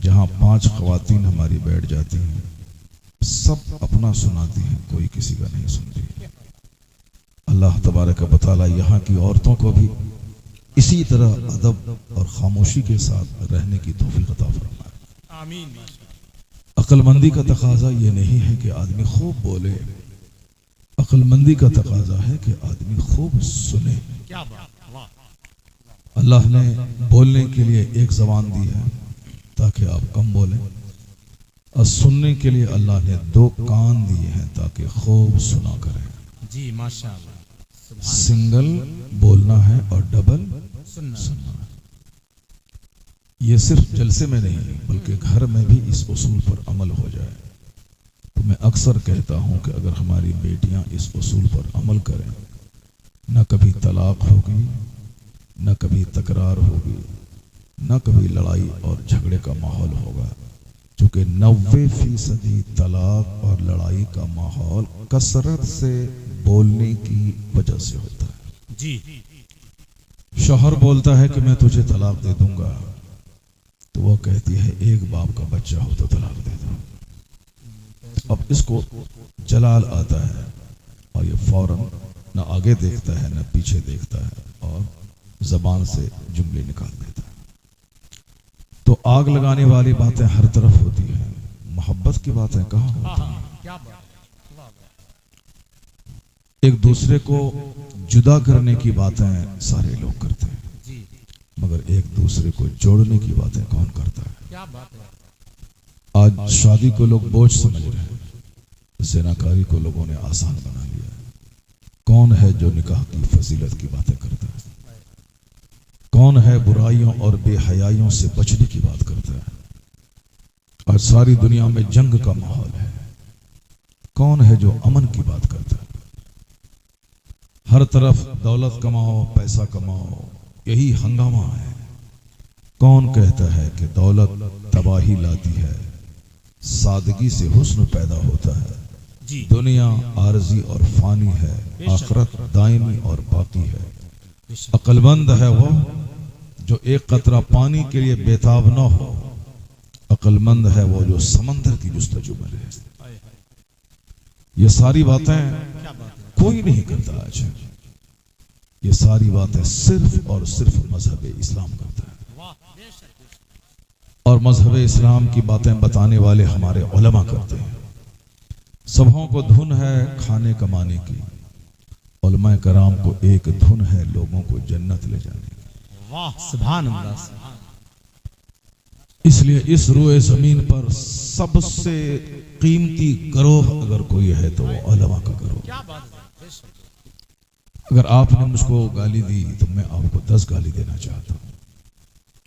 जहाँ 5 ख़वातीन हमारी बैठ जाती हैं, सब अपना सुनाती हैं, कोई किसी का नहीं सुनती। अल्लाह तबारक व तआला यहाँ की औरतों को भी इसी तरह अदब और खामोशी के साथ रहने की तौफीक अता फरमाए। आमीन। अक्लमंदी का तकाजा ये नहीं है कि आदमी खूब बोले, अक्लमंदी का तकाजा है कि आदमी खूब सुने। क्या बात, वाह। अल्लाह ने बोलने के लिए एक ज़बान दी है ताकि आप कम बोलें, और सुनने के लिए अल्लाह ने 2 कान दिए हैं ताकि खूब सुना करें। जी माशाअल्लाह। सिंगल बोलना है और डबल सुनना है। ये सिर्फ जलसे में नहीं बल्कि घर में भी इस उसूल पर अमल हो जाए। तो मैं अक्सर कहता हूँ कि अगर हमारी बेटियाँ इस उसूल पर अमल करें, न कभी तलाक होगी, न कभी तकरार होगी, न कभी लड़ाई और झगड़े का माहौल होगा। क्योंकि 90% तलाक और लड़ाई का माहौल कसरत से बोलने की वजह से होता है। जी। शौहर बोलता है कि मैं तुझे तलाक दे दूंगा, तो वो कहती है एक बाप का बच्चा हो तो तलाक दे दो। अब इसको जलाल आता है और ये फौरन न आगे देखता है न पीछे देखता है और जबान से जुमले निकाल देता है। तो आग लगाने वाली बातें हर तरफ होती हैं, मोहब्बत की बातें कहाँ होती हैं? एक दूसरे को जुदा करने की बातें सारे लोग करते हैं, मगर एक दूसरे को जोड़ने की बातें कौन करता है? क्या बात है। आज शादी को लोग बोझ समझ रहे हैं, ज़िनाकारी को लोगों ने आसान बना लिया है। कौन है जो निकाह की फजीलत की बातें करता है? कौन है बुराइयों और बेहयाइयों से बचने की बात करता है? आज सारी दुनिया में जंग का माहौल है। कौन है जो अमन की बात करता है? हर तरफ दौलत कमाओ, पैसा कमाओ, यही हंगामा है। कौन कहता है कि दौलत तबाही लाती है, सादगी से हुस्न पैदा होता है। दुनिया आरजी और फानी है, आखिरत दायमी और बाकी है। अक्लमंद है वो जो एक कतरा पानी के लिए बेताब न हो। अक्लमंद है वो जो समंदर की जुस्तजू में रहे। ये सारी बातें कोई नहीं करता आज। ये सारी बातें सिर्फ और सिर्फ मजहब इस्लाम करता है, और मजहब इस्लाम की बातें बताने वाले हमारे उलमा करते हैं। सबों को धुन है खाने कमाने की, उलमा कराम को एक धुन है लोगों को जन्नत ले जाने की। वाह, सुभान अल्लाह। इसलिए इस रोए जमीन पर सबसे कीमती गिरोह अगर कोई है तो वो उलमा का गिरोह। अगर आपने मुझको गाली दी तो मैं आपको 10 गाली देना चाहता हूँ।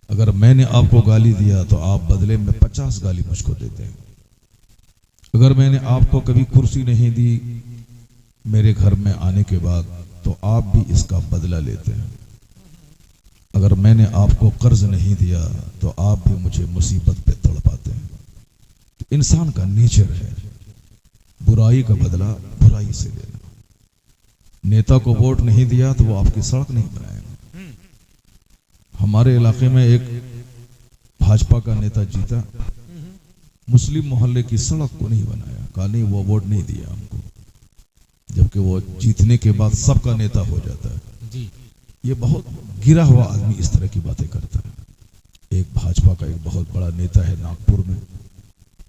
अगर मैंने आपको गाली दिया तो आप बदले में 50 गाली मुझको देते हैं। अगर मैंने आपको कभी कुर्सी नहीं दी मेरे घर में आने के बाद, तो आप भी इसका बदला लेते हैं। अगर मैंने आपको कर्ज नहीं दिया तो आप भी मुझे मुसीबत पे तड़पाते हैं। तो इंसान का नेचर है बुराई का बदला बुराई से लेना। नेता को वोट नहीं दिया तो वो आपकी सड़क नहीं बनाएगा। हमारे इलाके में एक भाजपा का नेता जीता, मुस्लिम मोहल्ले की सड़क को नहीं बनाया, कहा नहीं वो वोट नहीं दिया हमको, जबकि वो जीतने के बाद सबका नेता हो जाता है। जी। ये बहुत गिरा हुआ आदमी इस तरह की बातें करता है। एक भाजपा का एक बहुत बड़ा नेता है नागपुर में,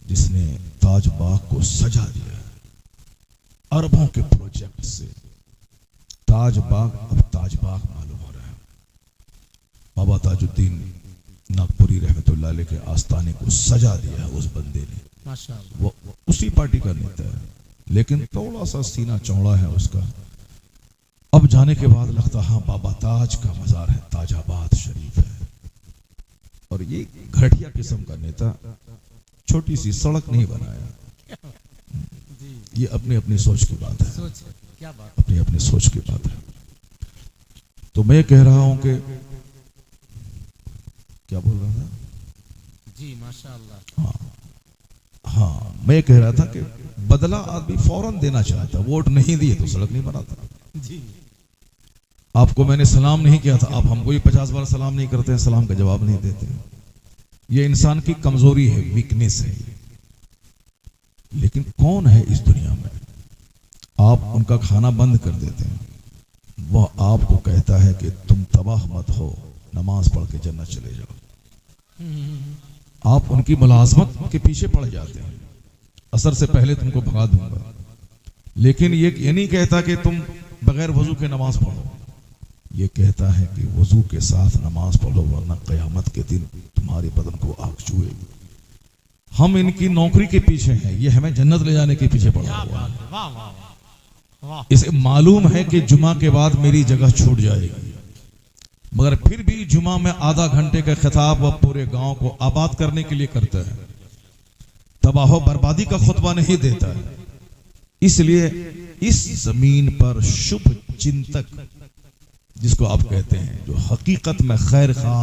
जिसने ताज बाग को सजा दिया अरबों के प्रोजेक्ट से। ताज बाग अब ताज बाग मालूम हो रहा है। बाबा ताजुद्दीन नागपुरी रहमतुल्लाह अलैह के आस्थाने को सजा दिया है उस बंदे ने। माशाअल्लाह। वो उसी पार्टी का नेता है, लेकिन थोड़ा सा सीना चौड़ा है उसका। अब जाने के बाद लगता हाँ बाबा ताज का मजार है, ताजाबाद शरीफ है। और ये घटिया किस्म का नेता छोटी सी सड़क नहीं बनाया। ये अपनी अपनी सोच की बात है, क्या बात, अपनी अपनी सोच की बात है। तो मैं कह रहा हूं कि क्या बोल रहा था? जी माशाअल्लाह। हाँ, मैं कह रहा था कि बदला आदमी फौरन देना चाहता, वोट नहीं दिए तो सड़क नहीं बनाता। जी। आपको मैंने सलाम नहीं किया था, आप हमको भी 50 बार सलाम नहीं करते हैं, सलाम का जवाब नहीं देते हैं। ये इंसान की कमजोरी है, वीकनेस है। लेकिन कौन है इस दुनिया में, आप उनका खाना बंद कर देते हैं, वह आपको कहता है कि तुम तबाह मत हो, नमाज पढ़ के जन्नत चले जाओ। आप उनकी मुलाजमत के पीछे पड़ जाते हैं, असर से पहले तुमको भगा दूंगा। लेकिन ये नहीं कहता कि तुम बगैर वजू के नमाज पढ़ो, ये कहता है कि वजू के साथ नमाज पढ़ो, वरना क़यामत के दिन तुम्हारे बदन को आग छुएगी। हम इनकी नौकरी के पीछे हैं, ये हमें जन्नत ले जाने के पीछे पड़ा हुआ है। इसे मालूम है कि जुमा के बाद मेरी जगह छूट जाएगी, मगर फिर भी जुमा में आधा घंटे का खिताब वह पूरे गांव को आबाद करने के लिए करता है, तबाह बर्बादी का खुतबा नहीं देता है। इसलिए इस जमीन पर शुभ चिंतक, जिसको आप कहते हैं, जो हकीकत में खैर खा,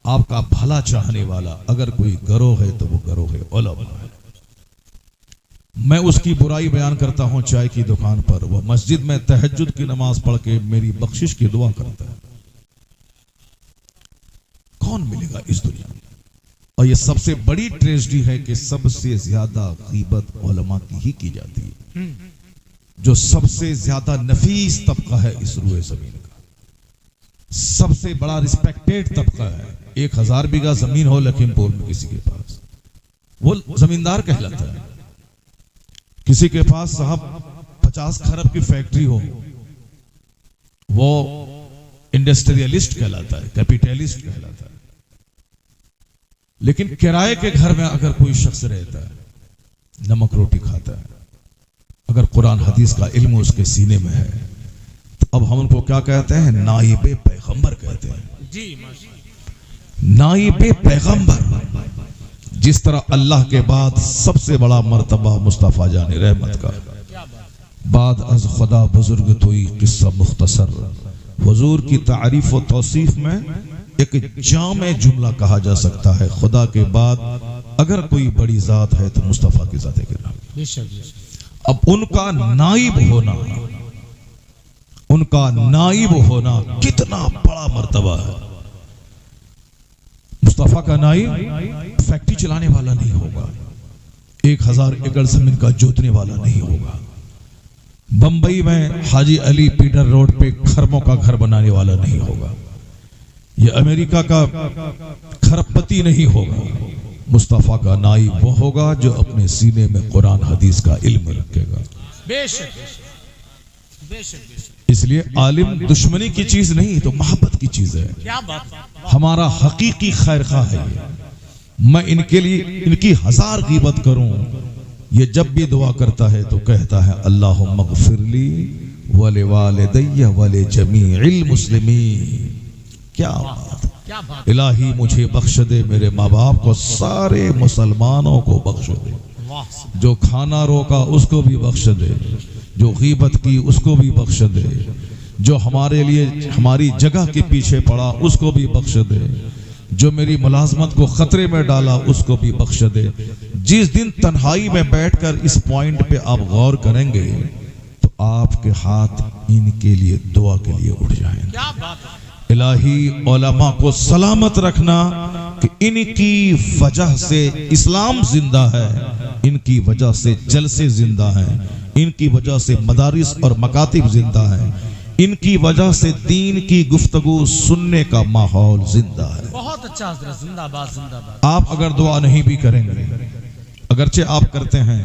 आपका भला चाहने वाला, अगर कोई गरोह है तो वो गरोह है उलमा है। मैं उसकी बुराई बयान करता हूं चाय की दुकान पर, वह मस्जिद में तहज्जुद की नमाज पढ़ के मेरी बख्शिश की दुआ करता है। कौन मिलेगा इस दुनिया में? और ये सबसे बड़ी ट्रेजेडी है कि सबसे ज्यादा गीबत उलमा की ही की जाती है, जो सबसे ज्यादा नफीस तबका है इस रूए जमीन का, सबसे बड़ा रिस्पेक्टेड तबका है। 1000 बीघा जमीन हो लखीमपुर में किसी के पास, वो जमींदार कहलाता है। किसी के पास साहब 50 खरब की फैक्ट्री हो, वो इंडस्ट्रियलिस्ट कहलाता है, कैपिटलिस्ट कहलाता है। लेकिन किराए के घर में अगर कोई शख्स रहता है, नमक रोटी खाता है, अगर कुरान हदीस का इल्म उसके सीने में है, तो अब हम उनको क्या कहते हैं? नाइबे पैगंबर कहते हैं जी। नाइबे पैगंबर, जिस तरह अल्लाह के बाद सबसे बड़ा मर्तबा मुस्तफ़ा जाने रहमत का, बाद अज खुदा बुजुर्ग तोई किस्सा मुख्तसर, हुजूर की तारीफ व तौसीफ में एक जामे जुमला कहा जा सकता है, खुदा के बाद अगर कोई बड़ी जात है तो मुस्तफ़ा की जात है। अब उनका नाइब होना, उनका नाइब होना कितना बड़ा मर्तबा है। मुस्तफ़ा का नाइब फैक्ट्री चलाने वाला नहीं होगा, 1000 एकड़ जमीन का जोतने वाला नहीं होगा, बंबई में हाजी अली पीटर रोड पे खरबों का घर बनाने वाला नहीं होगा, ये अमेरिका का खरबपति नहीं होगा। मुस्तफ़ा का नाइब वो होगा जो अपने सीने में कुरान हदीस का इल्म रखेगा। बेशक बेशक। इसलिए आलिम दुश्मनी की चीज नहीं तो मोहब्बत की चीज है। क्या बात है? हमारा हकीकी खैर खा है ये। मैं इनके लिए इनकी 1000 गीबत करूं, ये जब भी दुआ करता है तो कहता है अल्लाहुम्मा ग़फ़िरली वले वालिदैया वले जमीइल मुस्लिमीन। क्या बात, इलाही मुझे बख्श दे, मेरे माँ बाप को, सारे मुसलमानों को बख्श दे, जो खाना रोका उसको भी बख्श दे, जो गीबत की उसको भी बख्श दे, जो हमारे लिए हमारी जगह के पीछे पड़ा उसको भी बख्श दे, जो मेरी मुलाजमत को खतरे में डाला उसको भी बख्श दे। जिस दिन तन्हाई में बैठकर इस पॉइंट पे आप गौर करेंगे तो आपके हाथ इनके लिए दुआ के लिए उठ जाएंगे। क्या बात है? इलाही उलमा को सलामत रखना कि इनकी वजह से इस्लाम जिंदा है, इनकी वजह से जलसे जिंदा हैं, इनकी वजह से मदारिस और मकातिब जिंदा हैं, इनकी वजह से दीन की गुफ्तगू सुनने का माहौल जिंदा है। बहुत अच्छा, जिंदाबाद जिंदाबाद। आप अगर दुआ नहीं भी करेंगे, अगरचे आप करते हैं,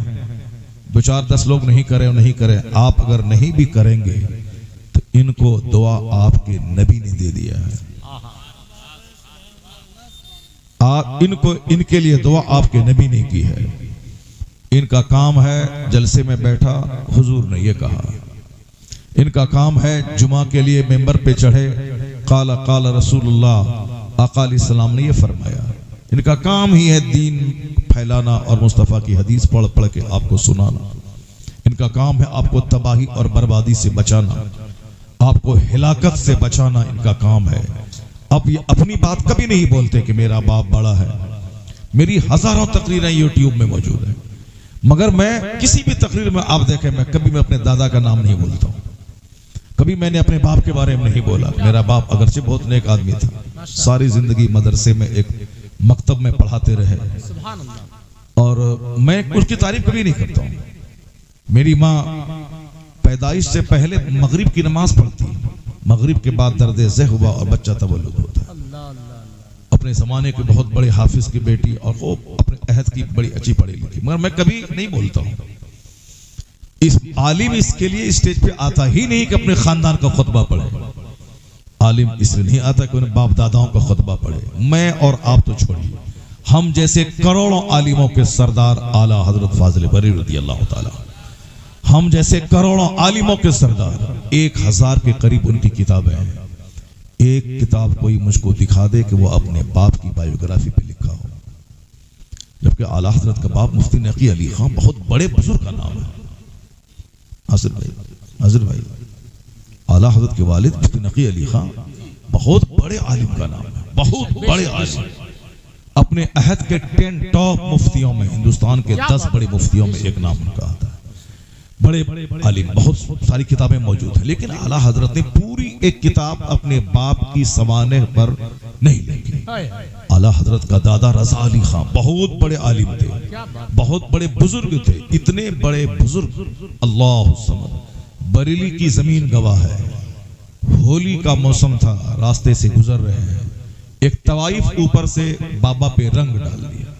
2-4-10 लोग नहीं करे और नहीं करे, आप अगर नहीं भी करेंगे तो इनको दुआ आपके नबी ने दे दिया है। इनको इनके लिए दुआ आपके नबी ने की है। इनका काम है जलसे में बैठा हुजूर ने ये कहा, इनका काम है जुमा के लिए मेंबर पे चढ़े काला काला रसूलुल्लाह आका अलैहिस्सलाम ने ये फरमाया। इनका काम ही है दीन फैलाना और मुस्तफ़ा की हदीस पढ़ पढ़ के आपको सुनाना। इनका काम है आपको तबाही और बर्बादी से बचाना, आपको हिलाकत से बचाना इनका काम है। अब ये अपनी बात कभी नहीं बोलते कि मेरा बाप बड़ा है। मेरी हजारों तकरीरें यूट्यूब में मौजूद है, मगर मैं किसी भी तकरीर में आप देखें, मैं कभी मैं अपने दादा का नाम नहीं बोलता हूँ, कभी मैंने अपने बाप के बारे में नहीं बोला। मेरा बाप अगरचे बहुत नेक आदमी था, सारी जिंदगी मदरसे में एक मकतब में पढ़ाते रहे। सुभान अल्लाह। और मैं उसकी तारीफ कभी नहीं करता हूँ। मेरी माँ पैदाइश से पहले मगरिब की नमाज पढ़ती, मगरिब के बाद दर्द ज़ह हुआ और बच्चा तवल्लुद होता। अल्लाह अल्लाह। अपने ज़माने के बहुत बड़े हाफिज की बेटी और वो अपने अहद की बड़ी अच्छी पढ़ी लिखी, मगर मैं कभी नहीं बोलता हूँ। इस आलिम इसके लिए स्टेज पे आता ही नहीं कि अपने खानदान का खुतबा पढ़े। आलिम इसलिए नहीं आता कि उन्हें बाप दादाओं का खुतबा पढ़े। मैं और आप तो छोड़िए, हम जैसे करोड़ों आलिमों के सरदार आला हजरत फाजिल बरी रज़ी अल्लाह ताला, हम जैसे करोड़ों आलिमों के सरदार, 1000 के करीब उनकी किताबें हैं। एक किताब कोई मुझको दिखा दे कि वो अपने बाप की बायोग्राफी पे लिखा हो, जबकि आला हजरत का बाप मुफ्ती नकी अली खान बहुत बड़े बुजुर्ग का नाम है। हाजिर भाई, आला हजरत के वालिद मुफ्ती नकी अली खान बहुत बड़े आलिम का नाम है, बहुत बड़े आलिम। अपने अहद के 10 टॉप मुफ्तियों में, हिंदुस्तान के 10 बड़े मुफ्तियों में एक नाम उनका आता है। बड़े आलिम, बहुत सारी किताबें मौजूद हैं, लेकिन आला हजरत ने पूरी एक किताब अपने बाप की सवाने पर नहीं लिखी। आला हजरत का दादा रजा अली खान बहुत बड़े आलिम थे, बहुत बड़े बुजुर्ग थे, इतने बड़े बुजुर्ग, अल्लाह समद। बरेली की जमीन गवाह है, होली का मौसम था, रास्ते से गुजर रहे हैं, एक तवाइफ ऊपर से बाबा पे रंग डाल दिया।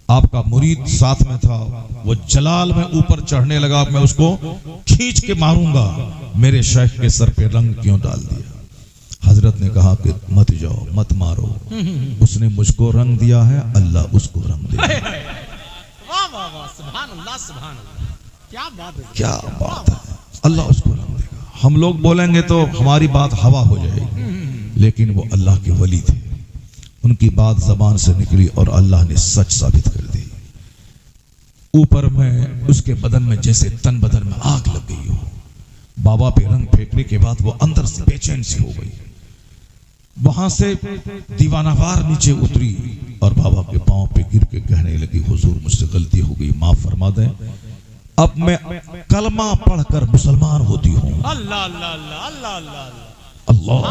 आपका मुरीद साथ में था, वो जलाल में ऊपर चढ़ने लगा, मैं उसको खींच के मारूंगा, मेरे शेख के सर पे रंग क्यों डाल दिया। हजरत ने कहा कि मत जाओ, मत मारो, उसने मुझको रंग दिया है, अल्लाह उसको रंग दे। वाह वाह वाह, सुभान अल्लाह, सुभान अल्लाह, क्या बात है, क्या बात है, अल्लाह उसको रंग देगा। हम लोग बोलेंगे तो हमारी बात हवा हो जाएगी, लेकिन वो अल्लाह के वली थे, उनकी बात जबान से निकली और अल्लाह ने सच साबित कर दी। ऊपर में उसके बदन में जैसे तन बदन में आग लग गई हो। बाबा पे रंग फेंकने के बाद वो अंदर से बेचैन सी हो गई, वहां से दीवानावार नीचे उतरी और बाबा के पांव पे गिर के कहने लगी, हुजूर मुझसे गलती हो गई, माफ फरमा दें, अब मैं कलमा पढ़कर मुसलमान होती हूँ। अल्लाह अल्लाह अल्लाह अल्लाह अल्लाह,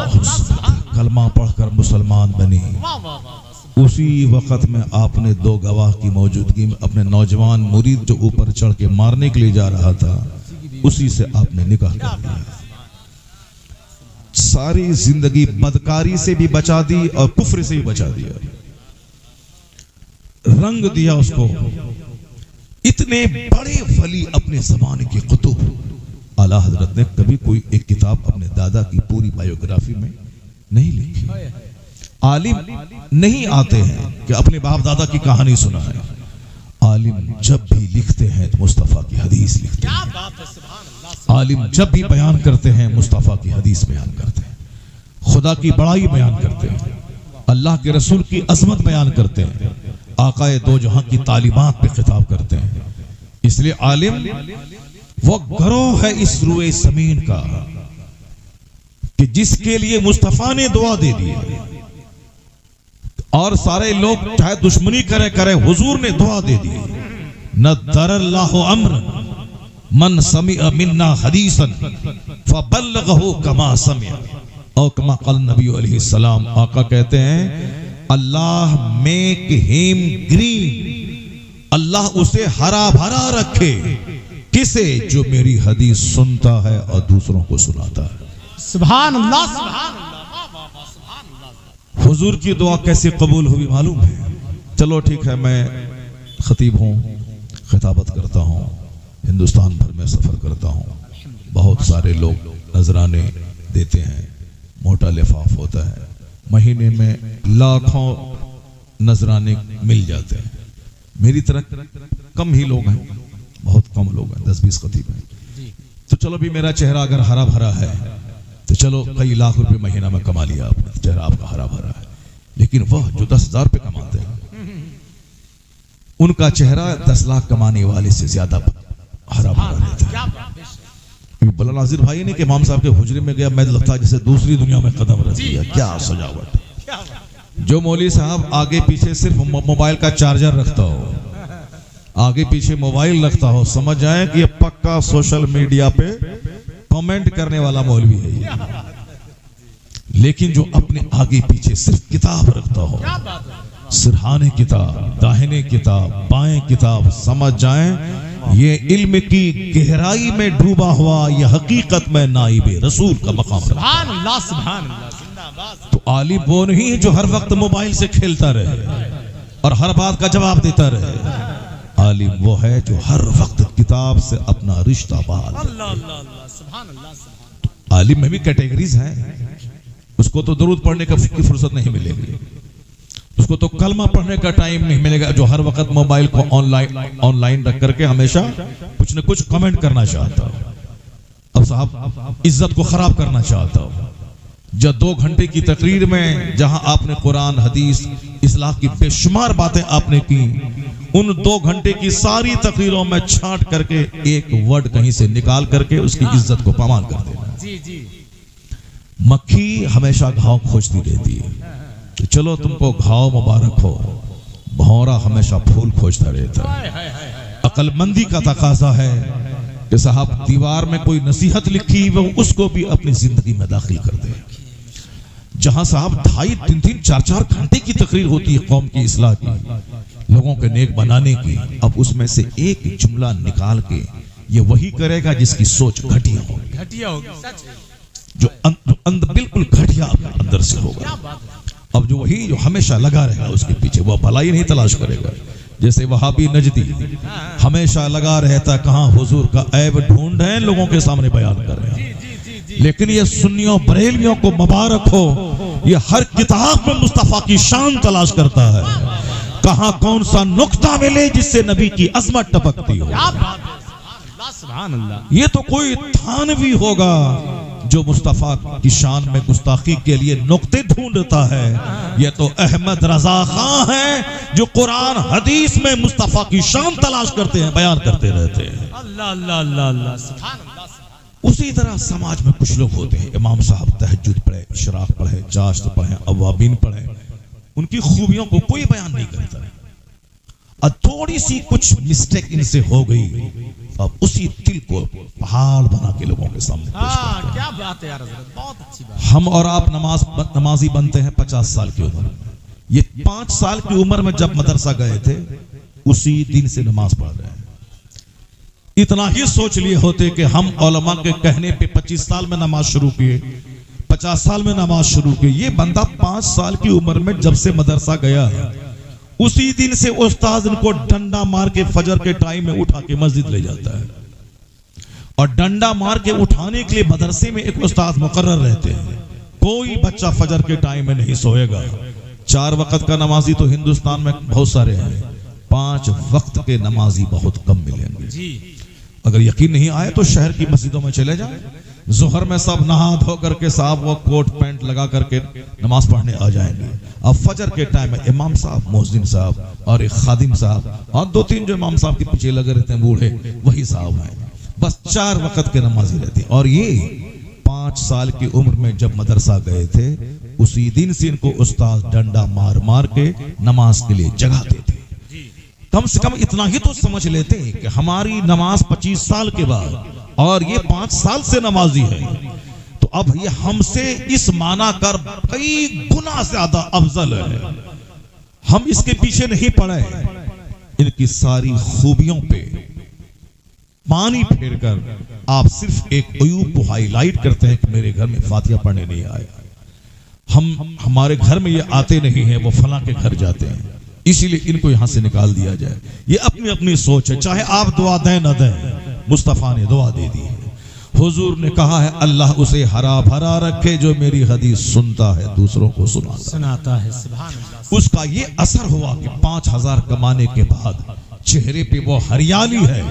कलमा पढ़कर मुसलमान बनी। उसी वक्त में आपने 2 गवाह की मौजूदगी में अपने नौजवान मुरीद जो ऊपर चढ़ के मारने के लिए जा रहा था, उसी से आपने निकाह कर दिया। सारी जिंदगी बदकारी से भी बचा दी और कुफ्र से भी बचा दिया, रंग दिया उसको। इतने बड़े वली अपने जमाने के कुतुब। आला हजरत ने कभी कोई एक किताब अपने दादा की पूरी बायोग्राफी में नहीं लिखी। आलिम नहीं आते हैं कि अपने बाप दादा की कहानी सुनाए। आलिम जब भी लिखते हैं तो मुस्तफा की हदीस लिखते हैं। आलिम जब भी बयान करते हैं मुस्तफा की हदीस बयान करते हैं, खुदा की बड़ाई बयान करते हैं, अल्लाह के रसूल की अजमत बयान करते हैं, आकाए दो जहां की तालीमात पे खिताब करते हैं। इसलिए आलिम वो गरोह है इस रुए जमीन का कि जिसके लिए मुस्तफा ने दुआ दे दी, और सारे लोग चाहे दुश्मनी करें हुजूर ने दुआ दे दी। न दरल्लाहु अम्र मन समिअ मिन्ना हदीसन फबल्लगहु कमा समिअ और कमा क़ल नबी अलैहि सलाम। आका कहते हैं अल्लाह मेक हिम ग्रीन, अल्लाह उसे हरा भरा रखे। किसे? जो मेरी हदीस सुनता है और दूसरों को सुनाता है। सुभान अल्लाह, सुभान अल्लाह, सुभान अल्लाह। हुजूर की दुआ कैसे कबूल हुई मालूम है? चलो ठीक है, मैं खतीब हूँ, खिताबत करता हूँ, हिंदुस्तान भर में सफर करता हूँ, बहुत सारे लोग नजराने देते हैं, मोटा लिफाफ होता है, महीने में लाखों नजराने मिल जाते हैं। मेरी तरह कम ही लोग हैं, बहुत कम लोग हैं, 10-20 खतीब हैं। तो चलो भी मेरा चेहरा अगर हरा भरा है तो चलो कई लाख रुपए महीना में कमा लिया आपने, चेहरा आपका हरा भरा है। लेकिन वह जो 10,000 रुपए कमाते हैं उनका चेहरा 10 लाख कमाने वाले से ज्यादा हरा भरा रहता है। बला नाजिर भाई ने कि इमाम साहब के हुजरे में गया, मैं लगता है जैसे दूसरी दुनिया में कदम रख दिया। क्या सजावट! जो मौलवी साहब आगे पीछे सिर्फ मोबाइल का चार्जर रखता हो, आगे पीछे मोबाइल रखता हो, समझ जाए कि ये पक्का सोशल मीडिया पे कमेंट करने वाला मौलवी है ये। लेकिन जो अपने आगे पीछे सिर्फ किताब रखता हो, सिरहाने किताब, दाहिने किताब, बाएं किताब समझ जाएं, ये इल्म की गहराई में डूबा हुआ ये हकीकत में नाइबे रसूल का मकाम है। सुभान अल्लाह, सुभान अल्लाह, जिंदाबाद। तो आलिम वो नहीं है जो हर वक्त मोबाइल से खेलता रहे और हर बात का जवाब देता रहे। आलिम वो है जो हर वक्त किताब से अपना रिश्ता बहाल। अल्लाह अल्लाह अल्लाह, सुभान अल्लाह, सुभान। आलिम में भी कैटेगरीज हैं। उसको तो दरूद पढ़ने की फुर्सत नहीं मिलेगी, उसको तो कलमा पढ़ने का टाइम नहीं मिलेगा, जो हर वक्त मोबाइल को ऑनलाइन रख करके हमेशा कुछ न कुछ कमेंट करना चाहता हो। अब साहब इज्जत को खराब करना चाहता हो। जब 2 घंटे की तकरीर में जहां आपने कुरान, हदीस, इस्लाह की बेशुमार बातें आपने की, उन 2 घंटे की सारी तकरीरों में छांट करके एक वर्ड कहीं से निकाल करके उसकी इज्जत को पामाल कर देना। जी जी। मक्खी हमेशा घाव खोजती रहती है, तो चलो तुमको घाव मुबारक हो, भौरा हमेशा फूल खोजता रहता है। अक्लमंदी का तकाजा है कि साहब दीवार में कोई नसीहत लिखी वो उसको भी अपनी जिंदगी में दाखिल कर दे। जहां साहब 2.5, 3, 4 घंटे की तकरीर होती है कौम की इस्लाह की, लोगों के नेक बनाने की, अब उसमें से एक जुमला निकाल के ये वही करेगा जिसकी सोच घटिया होगी, घटिया होगी, सच है। जो अंदर बिल्कुल घटिया अंदर से होगा। अब जो वही जो हमेशा लगा रहेगा उसके पीछे, वो भलाई नहीं तलाश करेगा। जैसे वहाबी नजदी हमेशा लगा रहता कहां हुजूर का ऐब ढूंढे, लोगों के सामने बयान कर रहे हैं। लेकिन ये सुन्नियों बरेलियों को मुबारक हो, ये हर किताब में मुस्तफा की शान तलाश करता है, कहां कौन सा नुक्ता मिले जिससे नबी की अजमत टपकती हो। सुभान अल्लाह। ये तो कोई थानवी होगा जो मुस्तफा की शान में गुस्ताखी के लिए नुक्ते ढूंढता है। ये तो अहमद रजा खां है जो कुरान हदीस में मुस्तफा की शान तलाश करते हैं, बयान करते रहते हैं। अल्लाह अल्लाह अल्लाह अल्लाह, सुभान अल्लाह। उसी तरह समाज में कुछ लोग होते हैं, इमाम साहब तहज्जुद पढ़े, इशराक पढ़े, चाश्त पढ़े, अवाबीन पढ़े, उनकी खूबियों को कोई बयान नहीं करता है। और थोड़ी सी कुछ मिस्टेक इनसे हो गई, अब उसी दिल को पहाड़ बना के लोगों के सामने पेश करते हैं। क्या बात है यार हज़रत, बहुत अच्छी बात। हम और आप नमाजी बनते हैं 50 साल की उम्र में। ये 5 साल की उम्र में जब मदरसा गए थे उसी दिन से नमाज पढ़ रहे हैं। इतना ही सोच लिए होते कि हम उलमा के कहने पे 25 साल में नमाज शुरू किए, 50 साल में नमाज शुरू की। ये बंदा 5 साल की उम्र में जब से मदरसा गया उसी दिन से उस्ताद इनको डंडा मार के फजर के टाइम में उठा के मस्जिद ले जाता है। और डंडा मार के उठाने के लिए मदरसे में एक उस्ताद मुकर्रर रहते हैं। कोई बच्चा फजर के टाइम में नहीं सोएगा। 4 वक्त का नमाजी तो हिंदुस्तान में बहुत सारे हैं, 5 वक्त के नमाजी बहुत कम मिलेंगे जी। अगर यकीन नहीं आए तो शहर की मस्जिदों में चले जाए, जोहर में सब नहा धो करके साहब वो कोट पैंट लगा करके नमाज पढ़ने आ जाएंगे। अब फजर के टाइम में इमाम साहब, मोहसिन साहब और एक खादिम साहब और 2-3 जो इमाम साहब के पीछे लगे रहते हैं बूढ़े, वही साहब हैं। बस 4 वक्त के नमाजी रहते हैं। और ये 5 साल की उम्र में जब मदरसा गए थे उसी दिन से इनको उस्ताद डंडा मार मार के नमाज के लिए जगाते थे। कम से कम इतना ही तो समझ लेते कि हमारी नमाज 25 साल के बाद और ये 5 साल से नमाजी है, तो अब ये हमसे इस माना कर कई गुना ज्यादा अफजल है। हम इसके पीछे नहीं पड़े, इनकी सारी खूबियों पे पानी फेर कर आप सिर्फ एक अयूब को हाईलाइट करते हैं कि मेरे घर में फातिहा पढ़ने नहीं आया, हमारे घर में ये आते नहीं है, वो फला के घर जाते हैं, इसीलिए इनको यहां से निकाल दिया जाए। ये अपनी अपनी सोच है, चाहे आप दुआ दें न दें, मुस्तफा ने दुआ दे दी है। हुजूर ने कहा है अल्लाह उसे हरा भरा रखे जो मेरी हदीस सुनता है, दूसरों को सुनाता है। सुभान अल्लाह। उसका ये असर हुआ कि 5000 कमाने के बाद चेहरे पे वो हरियाली है।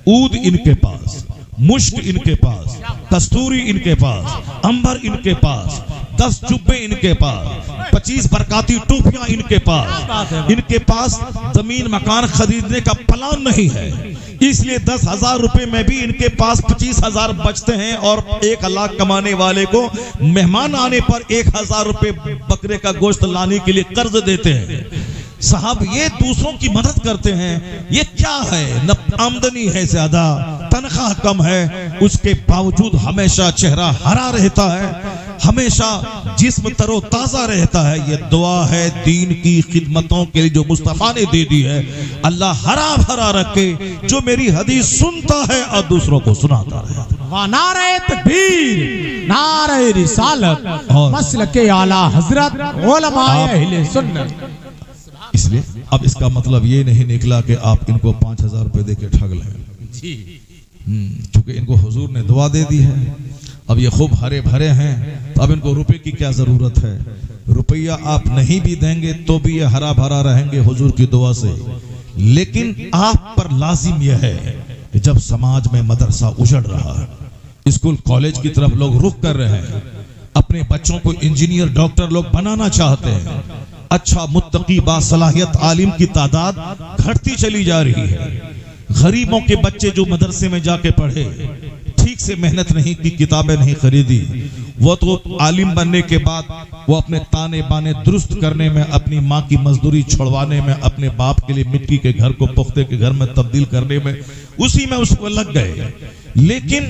ऊद इनके पास, मुश्क इनके पास, कस्तूरी इनके पास, अंबर इनके पास, 10 जुब्बे इनके पास, 25 बरकाती टोपियां इनके पास जमीन मकान खरीदने का प्लान नहीं है, इसलिए 10,000 रुपए में भी इनके पास 25,000 बचते हैं। और 1 लाख कमाने वाले को मेहमान आने पर 1,000 रुपए बकरे का गोश्त लाने के लिए कर्ज देते हैं। साहब ये दूसरों की मदद करते हैं, ये क्या है? न आमदनी है ज्यादा, तनख्वाह कम है, उसके बावजूद हमेशा चेहरा हरा रहता है। हमेशा जिस्म तरो ताजा रहता है। ये दुआ है दीन की खिदमतों के लिए जो मुस्तफा ने दे दी है। अल्लाह हरा भरा रखे जो मेरी हदीस सुनता है और दूसरों को सुनाता रहे। नारे तकबीर, नारे रिसालत, मसलके आला हजरत, उलमाए अहले सुन्नत। इसलिए अब इसका मतलब ये नहीं निकला कि आप इनको 5000 रुपए दे के ठग लें जी। क्योंकि इनको हुजूर ने दुआ दे दी है। अब ये खूब हरे भरे हैं तो अब इनको रुपए की क्या जरूरत है। रुपया आप नहीं भी देंगे तो भी ये हरा भरा रहेंगे हुजूर की दुआ से। लेकिन आप पर लाजिम यह है कि जब समाज में मदरसा उजड़ रहा है, स्कूल कॉलेज की तरफ लोग रुख कर रहे हैं, अपने बच्चों को इंजीनियर डॉक्टर लोग बनाना चाहते हैं, अच्छा मुत्तकी बासलाहियत आलिम की तादाद घटती चली जा रही है। गरीबों के बच्चे जो मदरसे में जाके पढ़े, ठीक से मेहनत नहीं की, किताबें नहीं खरीदी, वो तो आलिम बनने के बाद वो अपने ताने बाने दुरुस्त करने में, अपनी माँ की मजदूरी छोड़वाने में, अपने बाप के लिए मिट्टी के घर को पुख्ते के घर में तब्दील करने में, उसी में उसको लग गए। लेकिन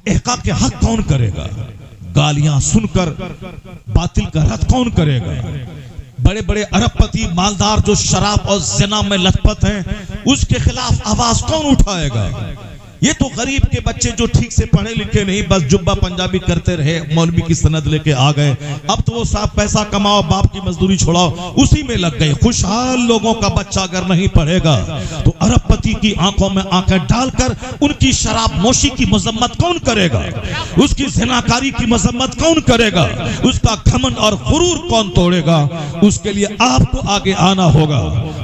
एका के हक कौन करेगा? गालियां सुनकर बातिल का रद्द कौन करेगा? बड़े बड़े अरबपति मालदार जो शराब और ज़िना में लथपथ हैं, उसके खिलाफ आवाज कौन उठाएगा? ये तो गरीब के बच्चे जो ठीक से पढ़े लिखे नहीं, बस जुब्बा पंजाबी करते रहे, मौलवी की सनद लेके आ गए। अब तो वो साफ पैसा कमाओ, बाप की मजदूरी छोड़ाओ, उसी में लग गए। खुशहाल लोगों का बच्चा अगर नहीं पढ़ेगा तो अरबपति की आंखों में आंखें डालकर उनकी शराब नोशी की मजम्मत कौन करेगा? उसकी ज़िनाकारी की मजम्मत कौन करेगा? उसका घमंड और गुरूर कौन तोड़ेगा? उसके लिए आपको आगे आना होगा,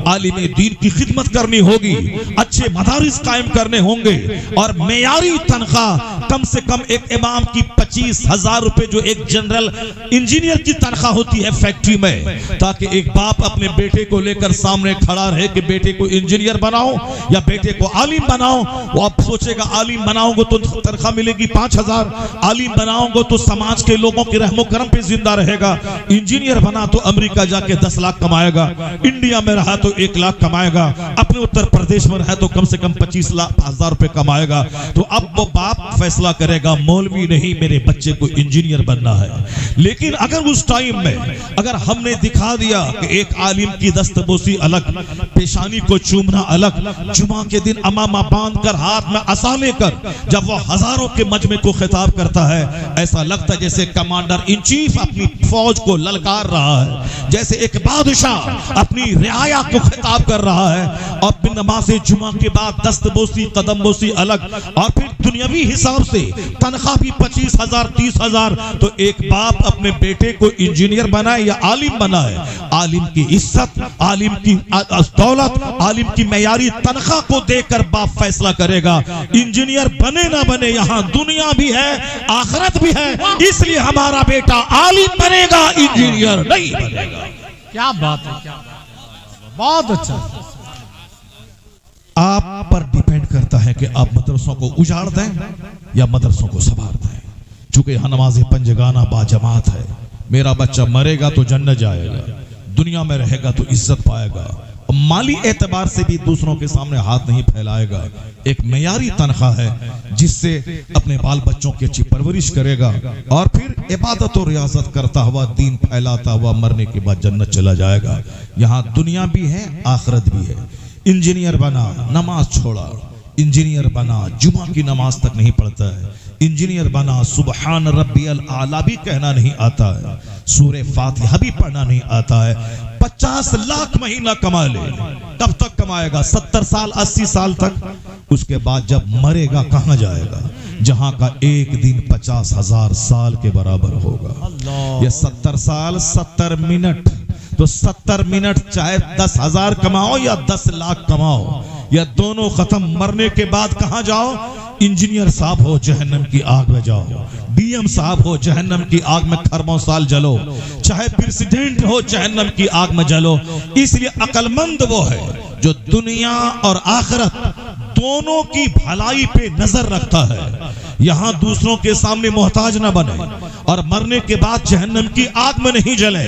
आलिम दीन की खिदमत करनी होगी, अच्छे मदारिस कायम करने होंगे और मेयारी तनख्वाह कम से कम एक इमाम की 25,000 रुपए जो एक जनरल इंजीनियर की तनख्वाह होती है फैक्ट्री में, ताकि एक बाप अपने बेटे को लेकर सामने खड़ा रहे कि बेटे को इंजीनियर बनाओ या बेटे को आलिम बनाओ। वो आप सोचेगा आलिम बनाओगे तो तनख्वाह मिलेगी 5,000, आलिम बनाओगे तो समाज के लोगों के रहमो करम पे जिंदा रहेगा, इंजीनियर बना तो अमेरिका जाके 10 लाख कमाएगा, इंडिया में रहा तो 1 लाख कमाएगा, अपने उत्तर प्रदेश में रहा तो कम से कम 25,000 रुपए कमाएगा। तो अब वो बाप फैसला करेगा, मौलवी नहीं, मेरे बच्चे को इंजीनियर बनना है। लेकिन अगर उस टाइम में अगर हमने दिखा दिया कि एक आलिम की दस्तबोसी अलग, पेशानी को चूमना अलग, जुमा के दिन अमामा बांधकर हाथ में असा लेकर जब वो हजारों के मजमे को खिताब करता है, ऐसा लगता है जैसे कमांडर इन चीफ अपनी फौज को ललकार रहा है, जैसे एक बादशाह अपनी रियाया को खिताब कर रहा है। और बिन नमाज जुमा के बाद दस्तबोसी कदमबोसी अलग, और फिर दुनियावी हिसाब से तनख्वाह भी 25,000 30,000। तो एक बाप अपने बेटे को इंजीनियर बनाए या आलिम बनाए, आलिम की इज्जत, आलिम की दौलत, आलिम की मेयारी तनख्वाह को देकर बाप फैसला करेगा। इंजीनियर बने ना बने, यहाँ दुनिया भी है आखिरत भी है, इसलिए हमारा बेटा आलिम बनेगा, इंजीनियर नहीं बनेगा। क्या बात है, क्या बात है, बहुत अच्छा। आप पर डिपेंड करता है कि आप मदरसों को उजाड़ दें या मदरसों को संवार दें। चूंकि यहाँ नमाज पंजगाना बाजमात है, मेरा बच्चा मरेगा तो जन्नत जाएगा, दुनिया में रहेगा तो इज्जत पाएगा, माली एतबार से भी दूसरों के सामने हाथ नहीं फैलाएगा। एक मेयारी तनख्वाह है जिससे अपने बाल बच्चों की अच्छी परवरिश करेगा और फिर इबादत और रियाजत करता हुआ दीन फैलाता हुआ मरने के बाद जन्नत चला जाएगा। यहाँ दुनिया भी है आखिरत भी है। इंजीनियर बना, नमाज छोड़ा, इंजीनियर बना, जुमा की नमाज तक नहीं पढ़ता है, इंजीनियर बना, सुबहान रब्बियल आला भी कहना नहीं आता है, सूरे फातिहा भी पढ़ना नहीं आता है, 50 लाख महीना कमा ले, कब तक कमाएगा? 70 साल 80 साल तक। उसके बाद जब मरेगा कहाँ जाएगा? जहां का एक दिन 50,000 साल के बराबर होगा। ये 70 साल 70 मिनट, तो 70 मिनट चाहे 10,000 कमाओ या 10 लाख कमाओ, या दोनों खत्म, मरने के बाद कहां जाओ? इंजीनियर साहब हो जहन्नम की आग में जाओ, डीएम साहब हो जहन्नम की आग में खरबों साल जलो, चाहे प्रेसिडेंट हो जहन्नम की आग में जलो। इसलिए अक्लमंद वो है जो दुनिया और आखिरत दोनों की भलाई पे नजर रखता है, यहाँ दूसरों के सामने मोहताज न बने और मरने के बाद जहन्नम की आग में नहीं जले।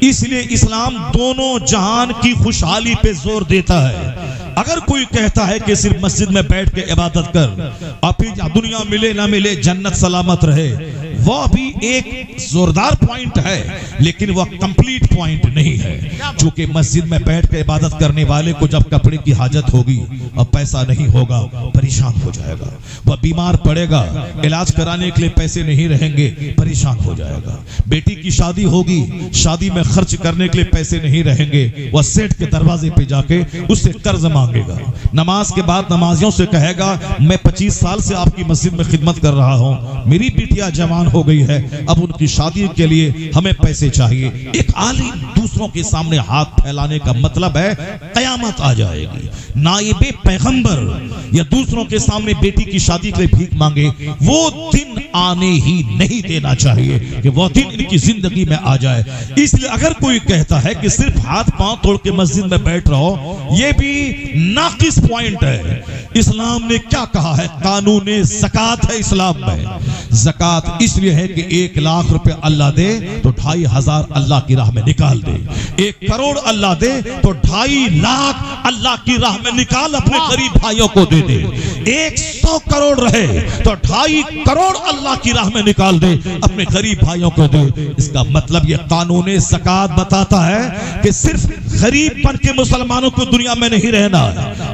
इसलिए इस्लाम दोनों जहान की खुशहाली पे जोर देता है। अगर कोई कहता है कि सिर्फ मस्जिद में बैठ के इबादत कर और फिर दुनिया मिले ना मिले जन्नत सलामत रहे, वो भी एक जोरदार पॉइंट है, लेकिन वह कंप्लीट पॉइंट नहीं है। क्योंकि मस्जिद में बैठ कर इबादत करने वाले को जब कपड़े की हाजत होगी और पैसा नहीं होगा, परेशान हो जाएगा। वह बीमार पड़ेगा, इलाज कराने के लिए पैसे नहीं रहेंगे, परेशान हो जाएगा। बेटी की शादी होगी, शादी में खर्च करने के लिए पैसे नहीं रहेंगे, वह सेठ के दरवाजे पे जाके उससे कर्ज मांगेगा। नमाज के बाद नमाजियों से कहेगा, मैं 25 साल से आपकी मस्जिद में खिदमत कर रहा हूं, मेरी बिटिया जवान हो गई है, अब उनकी शादी के लिए हमें पैसे चाहिए। एक आलिम दूसरों के सामने हाथ फैलाने का मतलब है कयामत आ जाएगी। नाइबे पैगंबर या दूसरों के सामने बेटी की शादी के लिए भीख मांगे, वो दिन आने ही नहीं देना चाहिए कि वो दिन इनकी जिंदगी में आ जाए। इसलिए अगर कोई कहता है कि सिर्फ हाथ पांव तोड़ के मस्जिद में बैठ रहो, ये भी नाकिस पॉइंट है। इस्लाम ने क्या कहा है? कानून ज़कात है इस्लाम में। ज़कात इसलिए है कि 1 लाख रुपए अल्लाह दे तो 2,500 अल्लाह की राह में निकाल दे। 1 करोड़ अल्लाह दे तो 2.5 लाख अल्लाह की राह में निकाल अपने गरीब भाइयों को दे दे। 100 करोड़ रहे तो 2.5 करोड़ अल्लाह की राह में निकाल दे, अपने गरीब भाइयों को दे। इसका मतलब ये कानून ज़कात बताता है कि सिर्फ गरीब बन के मुसलमानों को दुनिया में नहीं रहना।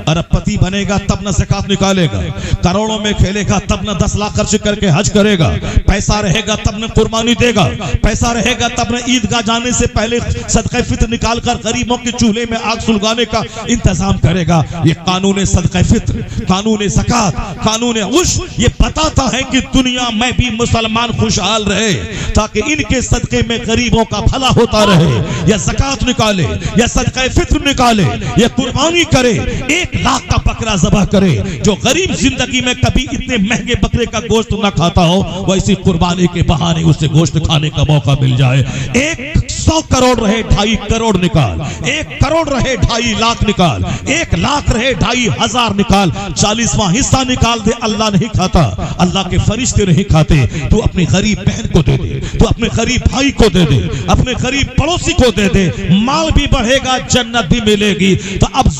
अरबपति बनेगा तब न ज़कात निकालेगा, करोड़ों में खेलेगा तब न 10 लाख खर्च करके हज करेगा, पैसा रहेगा तब न कुर्बानी देगा, पैसा रहेगा तब न ईदगाह जाने से पहले सदका फित्र निकाल कर गरीबों के चूल्हे में आग सुलगाने का इंतजाम करेगा। ये कानून सदका फित्र, कानून ज़कात, कानून उश ये बताता है कि दुनिया में भी मुसलमान खुशहाल रहे, ताकि इनके सदके में गरीबों का भला होता रहे। या ज़कात निकाले, या सदका फित्र निकाले, या कुर्बानी करे, 1 लाख का बकरा ज़बह करे। जो गरीब जिंदगी में कभी इतने महंगे बकरे का गोश्त ना खाता हो, वैसी कुर्बानी के बहाने उससे गोश्त खाने का मौका मिल जाए। 100 करोड़ रहे 2.5 करोड़ निकाल, 1 करोड़ रहे 2.5 लाख निकाल, 1 लाख रहे 2,500 निकाल, 40वां हिस्सा निकाल दे। अल्लाह नहीं खाता, अल्लाह के फरिश्ते नहीं खाते। तू अपनी गरीब बहन को दे दे, तू अपने गरीब भाई को दे दे, अपने गरीब पड़ोसी को दे दे, माल भी बढ़ेगा, जन्नत भी मिलेगी। तो अब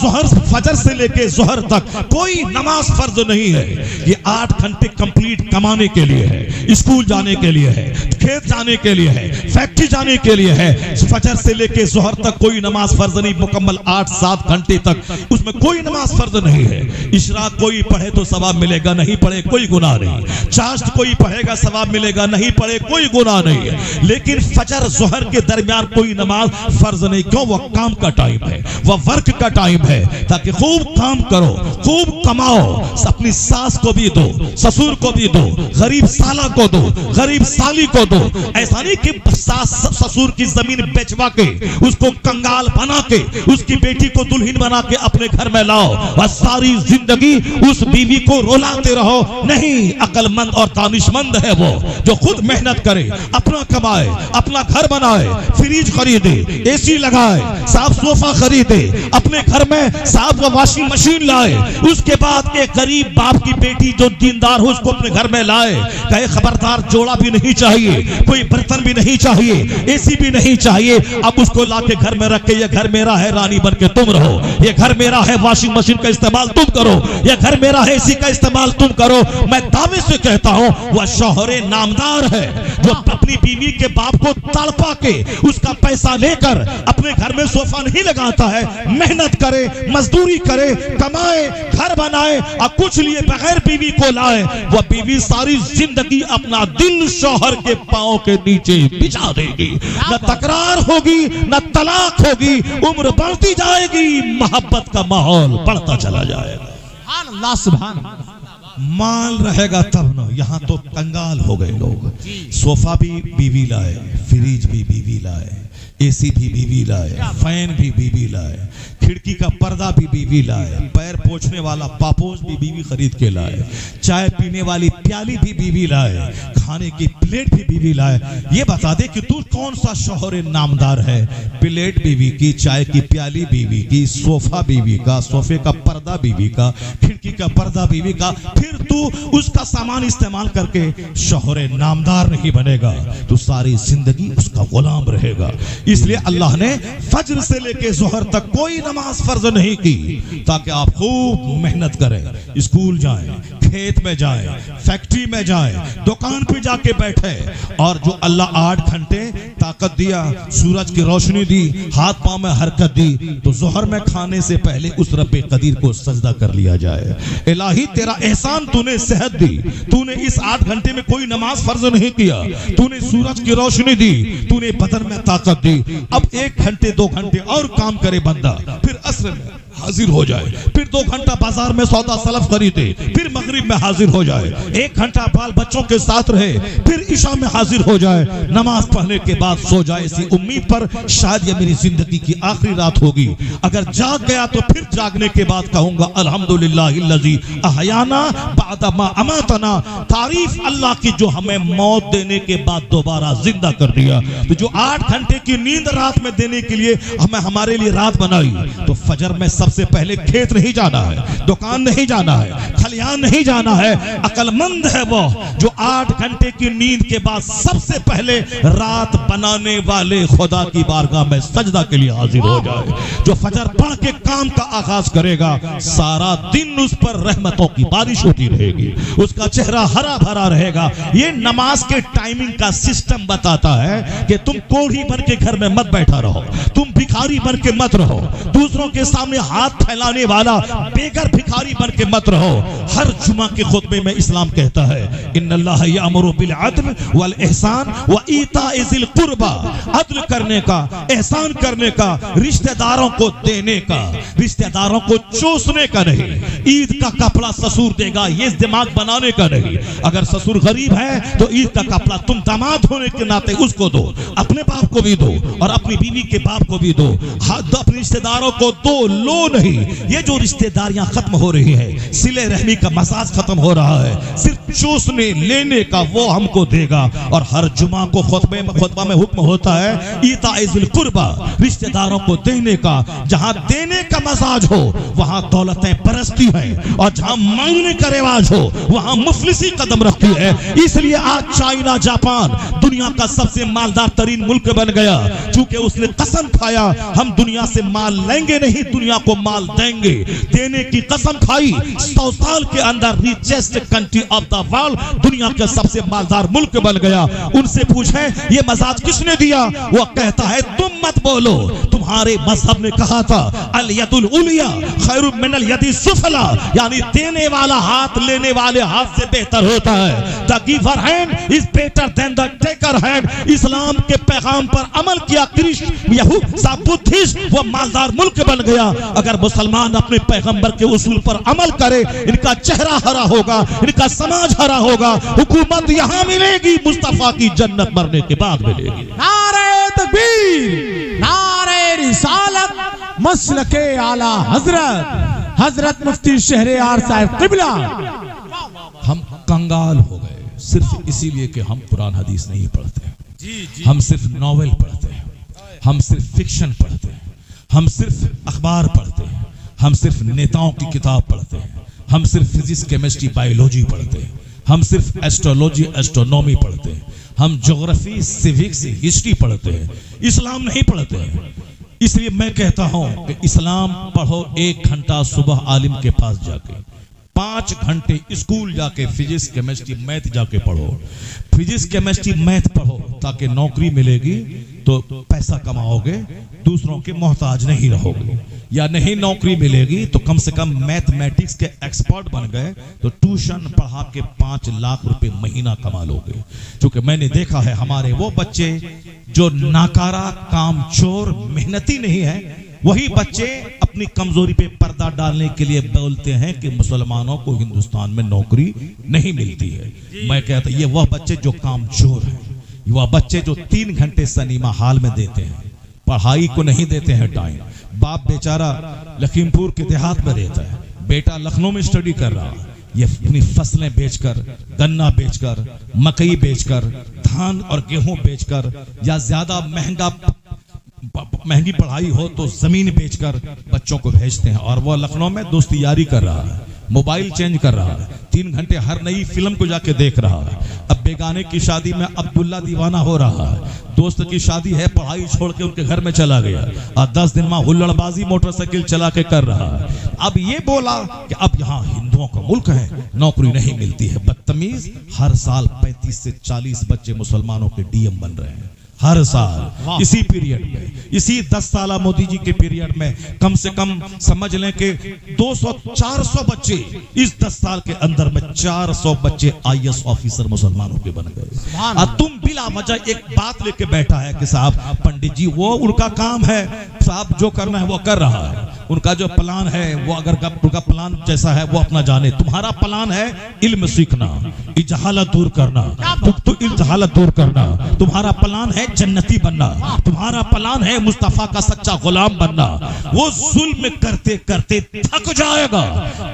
फजर से लेके जोहर तक कोई नमाज फर्ज नहीं है। ये 8 घंटे कंप्लीट कमाने के लिए है, स्कूल जाने के लिए है, खेत जाने के लिए है, फैक्ट्री जाने के लिए है। फजर से लेके जोहर तक कोई नमाज फर्ज नहीं, मुकम्मल 8-7 घंटे तक उसमें कोई नमाज फर्ज नहीं है। इशराक कोई पढ़े तो सवाब मिलेगा, नहीं पढ़े कोई गुनाह नहीं। चाश्त कोई पढ़ेगा सवाब मिलेगा, नहीं पढ़े कोई गुनाह नहीं है। लेकिन फजर जोहर के दरमियान कोई नमाज फर्ज नहीं। क्यों? वह काम का टाइम है, वह वर्क का टाइम है, ताकि खूब काम करो, खूब कमाओ, अपनी सास को भी दो, ससुर को भी दो, गरीब साला को दो, गरीब साली को दो। ऐसा नहीं कि सास ससुर की जमीन बेचवा के, उसको कंगाल बना के, उसकी बेटी को दुल्हन बना के अपने घर में लाओ और सारी जिंदगी उस बीवी को रुलाते रहो। नहीं, अक्लमंद और दानिशमंद है वो जो खुद मेहनत करे, अपना कमाए, अपना घर बनाए, फ्रिज खरीदे, एसी लगाए, साफ सोफा खरीदे, अपने घर में साफ वॉशिंग मशीन लाए। उसके बाद एक गरीब बाप की बेटी जो दीनदार हो उसको अपने घर में लाए। कहे खबरदार जोड़ा भी नहीं चाहिए, कोई बर्तन भी नहीं चाहिए, एसी भी नहीं चाहिए। अब उसको लाके घर में रख के, ये घर मेरा है, रानी बन के तुम रहो, ये घर मेरा है, वॉशिंग मशीन का इस्तेमाल तुम करो, ये घर मेरा है, एसी का इस्तेमाल तुम करो। मैं दावे से कहता हूं वह शौहरे नामदार है जो अपनी बीवी के बाप को तड़पा के उसका पैसा लेकर अपने घर में सोफा नहीं लगाता है। मेहनत करे, मजदूरी करे, कमाए, घर बनाए और कुछ लिए बगैर बीवी को लाए। वह बीवी सारी जिंदगी अपना दिल शौहर के पांव के नीचे बिछा देगी। न तकरार होगी, न तलाक होगी, उम्र बढ़ती जाएगी, मोहब्बत का माहौल बढ़ता चला जाएगा। सुभान अल्लाह, सुभान अल्लाह। माल रहेगा तब ना। यहाँ तो कंगाल हो गए लोग। सोफा भी बीवी लाए, फ्रिज भी बीवी लाए, एसी भी बीवी लाए, फैन भी बीवी लाए, खिड़की का पर्दा भी बीवी लाए, पैर पोंछने वाला पापोश भी बीवी खरीद के लाए, चाय पीने वाली प्याली भी बीवी लाए, खाने की प्लेट भी बीवी लाए। ये बता दे कि तू कौन सा शौहर नामदार है? प्लेट बीवी की, चाय की प्याली बीवी की, सोफा बीवी का, सोफे का पर्दा बीवी का, खिड़की का पर्दा बीवी का, फिर तू उसका सामान इस्तेमाल करके शोहरे नामदार नहीं बनेगा, तू सारी जिंदगी उसका गुलाम रहेगा। इसलिए अल्लाह ने फज्र से लेके जोहर तक कोई नमाज फर्ज नहीं की, ताकि आप खूब मेहनत करें, स्कूल जाएं, खेत में जाएं, फैक्ट्री में जाएं, दुकान पे जाके बैठे। और जो अल्लाह 8 घंटे ताकत दिया, सूरज की रोशनी दी, हाथ पांव में हरकत दी, तो जोहर में खाने से पहले उस रब्बे कदीर को सजदा कर लिया जाए। इलाही तेरा एहसान, तूने सेहत दी, तूने इस 8 घंटे में कोई नमाज फर्ज नहीं किया, तूने सूरज की रोशनी दी, तूने बदन में ताकत दी। अब 1 घंटे 2 घंटे और काम करे बंदा, फिर असर में हाजिर हो जाए, फिर 2 घंटा बाजार में सौदा सलफ खरीदे, फिर मगरिब में हाजिर हो जाए, 1 घंटा बाल बच्चों के साथ रहे, फिर इशा में हाजिर हो जाए, नमाज पढ़ने के बाद सो जाए, इसी उम्मीद पर शायद ये मेरी जिंदगी की आखिरी रात होगी। अगर जाग गया तो फिर जागने के बाद कहूंगा अल्हम्दुलिल्लाहिल्लज़ी अहयाना बअदा मा अमातना, तारीफ अल्लाह की जो हमें मौत देने के बाद दोबारा जिंदा कर दिया। तो जो 8 घंटे की नींद रात में देने के लिए हमें हमारे लिए रात बनाई, तो फजर में सबसे पहले खेत नहीं जाना है, दुकान नहीं जाना है, खलियान नहीं जाना है। अक्लमंद है वो जो 8 घंटे की नींद के बाद सबसे पहले रात बनाने वाले खुदा की बारगाह में सजदा के लिए हाजिर हो जाए। जो फजर पढ़ के काम का आगाज करेगा, सारा दिन उस पर रहमतों की बारिश होती रहेगी, उसका चेहरा हरा भरा रहेगा। ये नमाज के टाइमिंग का सिस्टम बताता है कि तुम कोढ़ी बन के घर में मत बैठा रहो, तुम भिखारी बन के मत रहो, दूसरों के सामने हाथ फैलाने वाला बेगर भिखारी बन के मत रहो। हर जुमा के खुतबे में इस्लाम कहता है इन्नल्लाह यअमुरु बिल अद्ल वल ihsan व ईताए ज़िल कुर्बा, अदल करने का, एहसान करने का, रिश्तेदारों को देने का, रिश्तेदारों को चूसने का नहीं। ईद का कपड़ा ससुर देगा, ये दिमाग बनाने का नहीं। अगर ससुर गरीब है तो ईद का कपड़ा तुम दामाद होने के नाते उसको दो, अपने बाप को भी दो और अपनी बीवी के बाप को भी दो। अपने रिश्तेदारों को दो, लो नहीं। ये जो रिश्तेदारियां खत्म हो रही है, सिले रहमी का मसाज खत्म हो रहा है, सिर्फ चूसने लेने का वो हमको देगा। और हर जुमा को खुतबा में हुक्म होता है ईताए ज़िल कुर्बा, रिश्तेदारों को देने का। जहां देने का मसाज हो वहां दौलतें परस्ती है, और जहां मांगने का रिवाज हो वहां मुफलिसी कदम रखती है। इसलिए आज चाइना जापान दुनिया का सबसे मालदार तरीन मुल्क बन गया, चूंकि उसने कसम खाया हम दुनिया से माल लेंगे नहीं, दुनिया को माल देंगे। देने की कसम खाई, 100 साल के अंदर richest country of the world, दुनिया का सबसे मालदार मुल्क बन गया। उनसे पूछे ये मजाज किसने दिया, वो कहता है तुम मत बोलो, तुम्हारे मजहब ने कहा था अल यदुल उलिया खैरु मिनल यदि सुफला, यानी देने वाला हाथ लेने वाले हाथ से बेहतर होता है। The giver hand is better than the taker hand. इस्लाम के पैगाम पर अमल किया क्रिश्चियन यहूद सा बुद्धिस्ट, वो मालदार मुल्क बन गया। अगर मुसलमान अपने पैगंबर के उसूल पर अमल करे, इनका चेहरा हरा होगा, इनका समाज हरा होगा। हुकूमत यहां मिलेगी, मुस्तफा की जन्नत मरने के बाद मिलेगी। नारे तकबीर, नारे रिसालत, मसलके आला हजरत, हजरत मुफ्ती शहरयार साहब किबला। हम कंगाल हो गए सिर्फ इसीलिए कि हम कुरान हदीस नहीं पढ़ते, हम सिर्फ नॉवेल पढ़ते हैं, हम सिर्फ फिक्शन पढ़ते हैं, हम सिर्फ अखबार पढ़ते हैं, हम सिर्फ नेताओं की किताब पढ़ते हैं, हम सिर्फ फिजिक्स केमिस्ट्री बायोलॉजी पढ़ते हैं, हम सिर्फ एस्ट्रोलॉजी एस्ट्रोनॉमी पढ़ते हैं, हम ज्योग्राफी सिविक्स हिस्ट्री पढ़ते हैं, इस्लाम नहीं पढ़ते हैं। इसलिए मैं कहता हूं कि इस्लाम पढ़ो 1 घंटा सुबह आलिम के पास जाके, 5 घंटे स्कूल जाके फिजिक्स केमिस्ट्री मैथ जाके पढ़ो। फिजिक्स केमिस्ट्री मैथ पढ़ो ताकि नौकरी मिलेगी तो पैसा कमाओगे, दूसरों के मोहताज नहीं रहोगे। या नहीं नौकरी मिलेगी तो कम से कम मैथमेटिक्स के एक्सपर्ट बन गए तो ट्यूशन पढ़ा के 5 लाख रुपए महीना कमा लोगे। क्योंकि मैंने देखा है हमारे वो बच्चे जो नाकारा, कामचोर, मेहनती नहीं है, वही बच्चे अपनी कमजोरी पे पर्दा डालने के लिए बोलते हैं कि मुसलमानों को हिंदुस्तान में नौकरी नहीं मिलती है। मैं कहता ये वह बच्चे जो कामचोर हैं, वह बच्चे जो 3 घंटे सिनेमा हॉल में देते हैं, पढ़ाई को नहीं देते हैं टाइम। बाप बेचारा लखीमपुर के देहात में रहता है, बेटा लखनऊ में स्टडी कर रहा है, ये अपनी फसलें बेचकर, गन्ना बेचकर, मकई बेचकर, धान और गेहूं बेचकर, या ज्यादा महंगा महंगी पढ़ाई हो तो जमीन बेचकर बच्चों को भेजते हैं, और वो लखनऊ में दोस्ती यारी कर रहा है, मोबाइल चेंज कर रहा है, 3 घंटे हर नई फिल्म को जाके देख रहा है। अब बेगाने की शादी में अब्दुल्ला दीवाना हो रहा है, दोस्त की शादी है, पढ़ाई छोड़ के उनके घर में चला गया और 10 दिन में हुल्लड़बाजी मोटरसाइकिल चला के कर रहा है। अब ये बोला कि अब यहाँ हिंदुओं का मुल्क है, नौकरी नहीं मिलती है। बदतमीज, हर साल 35 से 40 बच्चे मुसलमानों के डीएम बन रहे हैं हर साल। इसी पीरियड में, इसी 10 साल मोदी जी के पीरियड में कम से कम समझ लें कि 200-400 बच्चे, इस 10 साल के अंदर में 400 बच्चे IAS ऑफिसर मुसलमानों के बन गए। और तुम बिला वजह एक बात लेके बैठा है कि साहब पंडित जी वो उनका काम है, साहब जो करना है वो कर रहा है, उनका जो प्लान है वो अगर उनका प्लान जैसा है वो अपना जाने। तुम्हारा प्लान है इल्म सीखना, जहालत दूर करना, जहालत दूर करना। तुम्हारा प्लान है जन्नती बनना, तुम्हारा प्लान है मुस्तफा का सच्चा गुलाम बनना। वो जुल्म करते करते थक जाएगा,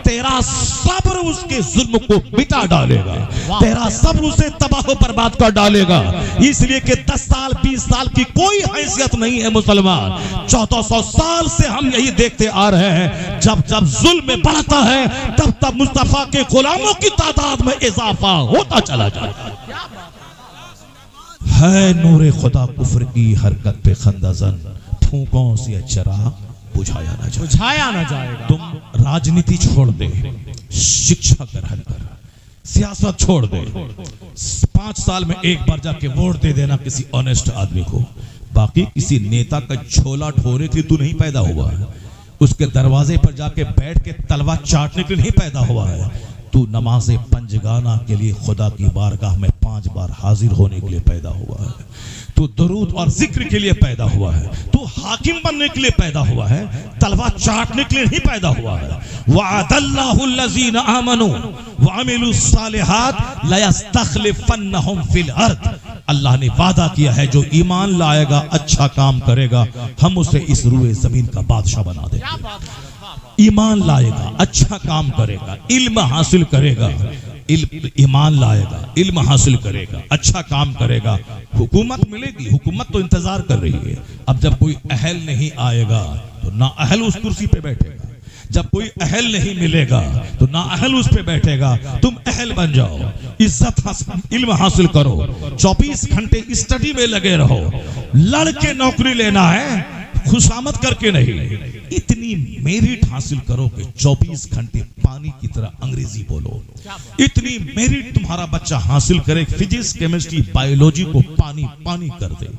तेरा सब्र उसके जुल्म को मिटा डालेगा, तेरा सब्र उसे तबाह बर्बाद कर डालेगा। इसलिए कि 10 साल 20 साल की कोई हैसियत नहीं है मुसलमान। 1400 साल से हम यही देखते आ रहे हैं, जब जब जुल्म बढ़ता है तब तब मुस्तफा के गुलामों की तादाद में इजाफा होता चला जाता है। नूरे खुदा कुफ्र की हरकत पे खंदाजन, फूकों से चराग बुझाया ना जाएगा। तुम राजनीति छोड़ दे, शिक्षा ग्रहण कर, सियासत छोड़ दे, 5 साल में एक बार जाके वोट दे देना किसी ऑनेस्ट आदमी को। बाकी किसी नेता का छोला ठोरे के लिए तू नहीं पैदा हुआ है, उसके दरवाजे पर जाके बैठ के तलवा चाटने के लिए नहीं पैदा हुआ है। तू नमाज़े पंजगाना के लिए खुदा की बारगाह में 5 बार हाजिर होने के लिए पैदा हुआ है। तू दुरूद और जिक्र के लिए पैदा हुआ है। तू हाकिम बनने के लिए पैदा हुआ है, तलवा चाटने के लिए नहीं पैदा हुआ है। वअदल्लाहु लज़ीना आमनू वअमिलुस सालिहात लयस्तखलिफन्नहुम फिल अर्द। अल्लाह ने वादा किया है जो ईमान लाएगा, अच्छा काम करेगा, हम उसे इस रुए जमीन का बादशाह बना देंगे। ईमान लाएगा, अच्छा काम करेगा, इल्म हासिल करेगा, ईमान लाएगा, इल्म हासिल करेगा, अच्छा काम करेगा, हुकूमत मिलेगी। हुकूमत तो इंतजार कर रही है। अब जब कोई अहल नहीं आएगा तो ना अहल उस कुर्सी पे बैठेगा, जब कोई अहल नहीं मिलेगा तो ना अहल उस पे बैठेगा। तुम अहल बन जाओ, इज्जत इल्म हासिल करो, 24 घंटे स्टडी में लगे रहो। लड़के नौकरी लेना है, खुशामद करके नहीं। इतनी मेरिट हासिल करो कि 24 घंटे पानी की तरह अंग्रेजी बोलो। इतनी मेरिट तुम्हारा बच्चा हासिल करे, फिजिक्स केमिस्ट्री बायोलॉजी को पानी पानी कर दे।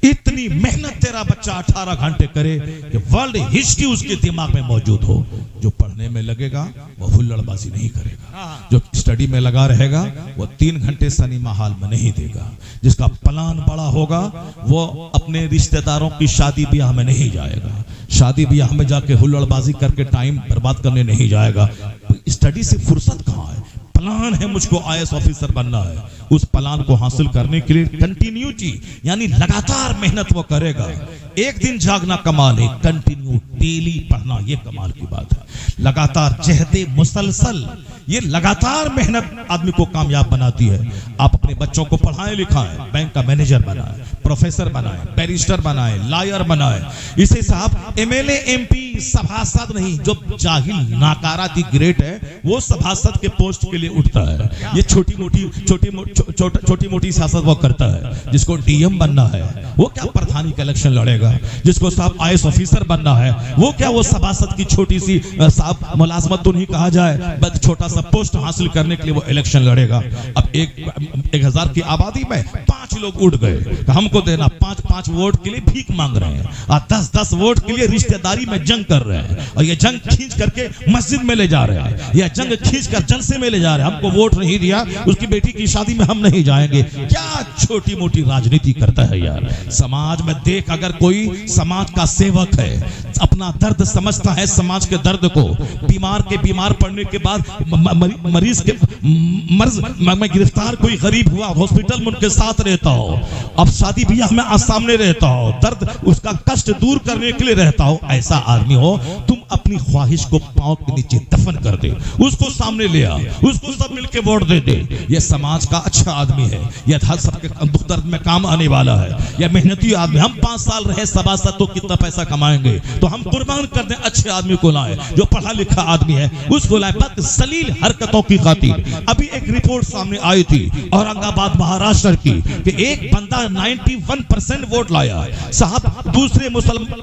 इतनी मेहनत तेरा बच्चा 18 घंटे करे कि वर्ल्ड हिस्ट्री उसके दिमाग में मौजूद हो। जो पढ़ने में लगेगा वो हुल्लड़बाजी नहीं करेगा, जो स्टडी में लगा रहेगा वो 3 घंटे सिनेमा हॉल में नहीं देगा। जिसका प्लान बड़ा होगा वो अपने रिश्तेदारों की शादी ब्याह में नहीं जाएगा, शादी ब्याह में जाके हुल्लड़बाजी करके टाइम बर्बाद करने नहीं जाएगा। स्टडी से फुर्सत कहाँ है? प्लान है मुझको IAS ऑफिसर बनना है, उस प्लान को हासिल करने के लिए कंटिन्यूटी यानी लगातार मेहनत वो करेगा। एक दिन जागना कमाल है, कंटिन्यू डेली पढ़ना ये कमाल की बात है। लगातार जहदे मुसलसल, ये लगातार मेहनत आदमी को कामयाब बनाती है। आप अपने बच्चों को पढ़ाएं लिखाएं, बैंक का मैनेजर बनाएं, प्रोफेसर बनाएं, बैरिस्टर बनाएं, लॉयर बनाएं। इसे साहब MLA MP सभासद नहीं, जो जाहिल नाकारा दी ग्रेट है वो सभासद के पोस्ट के लिए उठता है। ये छोटी मोटी सियासत वो करता है। जिसको DM बनना है वो क्या प्रधानी का इलेक्शन लड़ेगा, जिसको साहब IAS ऑफिसर बनना है वो क्या वो सभासद की छोटी सी साहब मुलाजमत तो नहीं कहा जाए, बस छोटा सा पोस्ट हासिल करने के लिए वो इलेक्शन लड़ेगा। अब 1000 की आबादी में 5 लोग उठ गए, हमको देना 5 वोट के लिए भीख मांग रहे हैं और 10 वोट के लिए रिश्तेदारी में जंग कर रहे हैं, और ये जंग खींच करके मस्जिद में ले जा रहे हैं, यह जंग खींच कर जलसे में ले जा रहे हैं। हमको वोट नहीं दिया, उसकी बेटी की शादी में हम नहीं जाएंगे। क्या छोटी मोटी राजनीति करता है यार। समाज में देख, अगर कोई समाज का सेवक है, अपना दर्द समझता है, समाज के दर्द को, बीमार पड़ने के बाद मरीज के मर्ज में गिरफ्तार कोई गरीब हुआ, हॉस्पिटल में उनके साथ रहता रहता हो, अब शादी ब्याह में सामने रहता हो, दर्द उसका कष्ट दूर करने के लिए रहता हो, ऐसा आदमी हो, तुम अपनी ख्वाहिश को पांव के नीचे दफन कर दे, उसको सामने ले आ, उसको सब मिलके वोट दे दे, ये समाज का अच्छा आदमी है, यह हर सबके दुख दर्द में काम आने वाला है, यह मेहनती आदमी, हम 5 साल रहे सभासद तो कितना पैसा कमाएंगे, तो हम कुर्बान कर दें, अच्छे आदमी को लाए, जो पढ़ा लिखा आदमी है उसको लाए, बद सलील हरकतों की खातिर। अभी एक रिपोर्ट सामने आई थी औरंगाबाद महाराष्ट्र की कि एक बंदा 91% वोट लाया साहब, दूसरे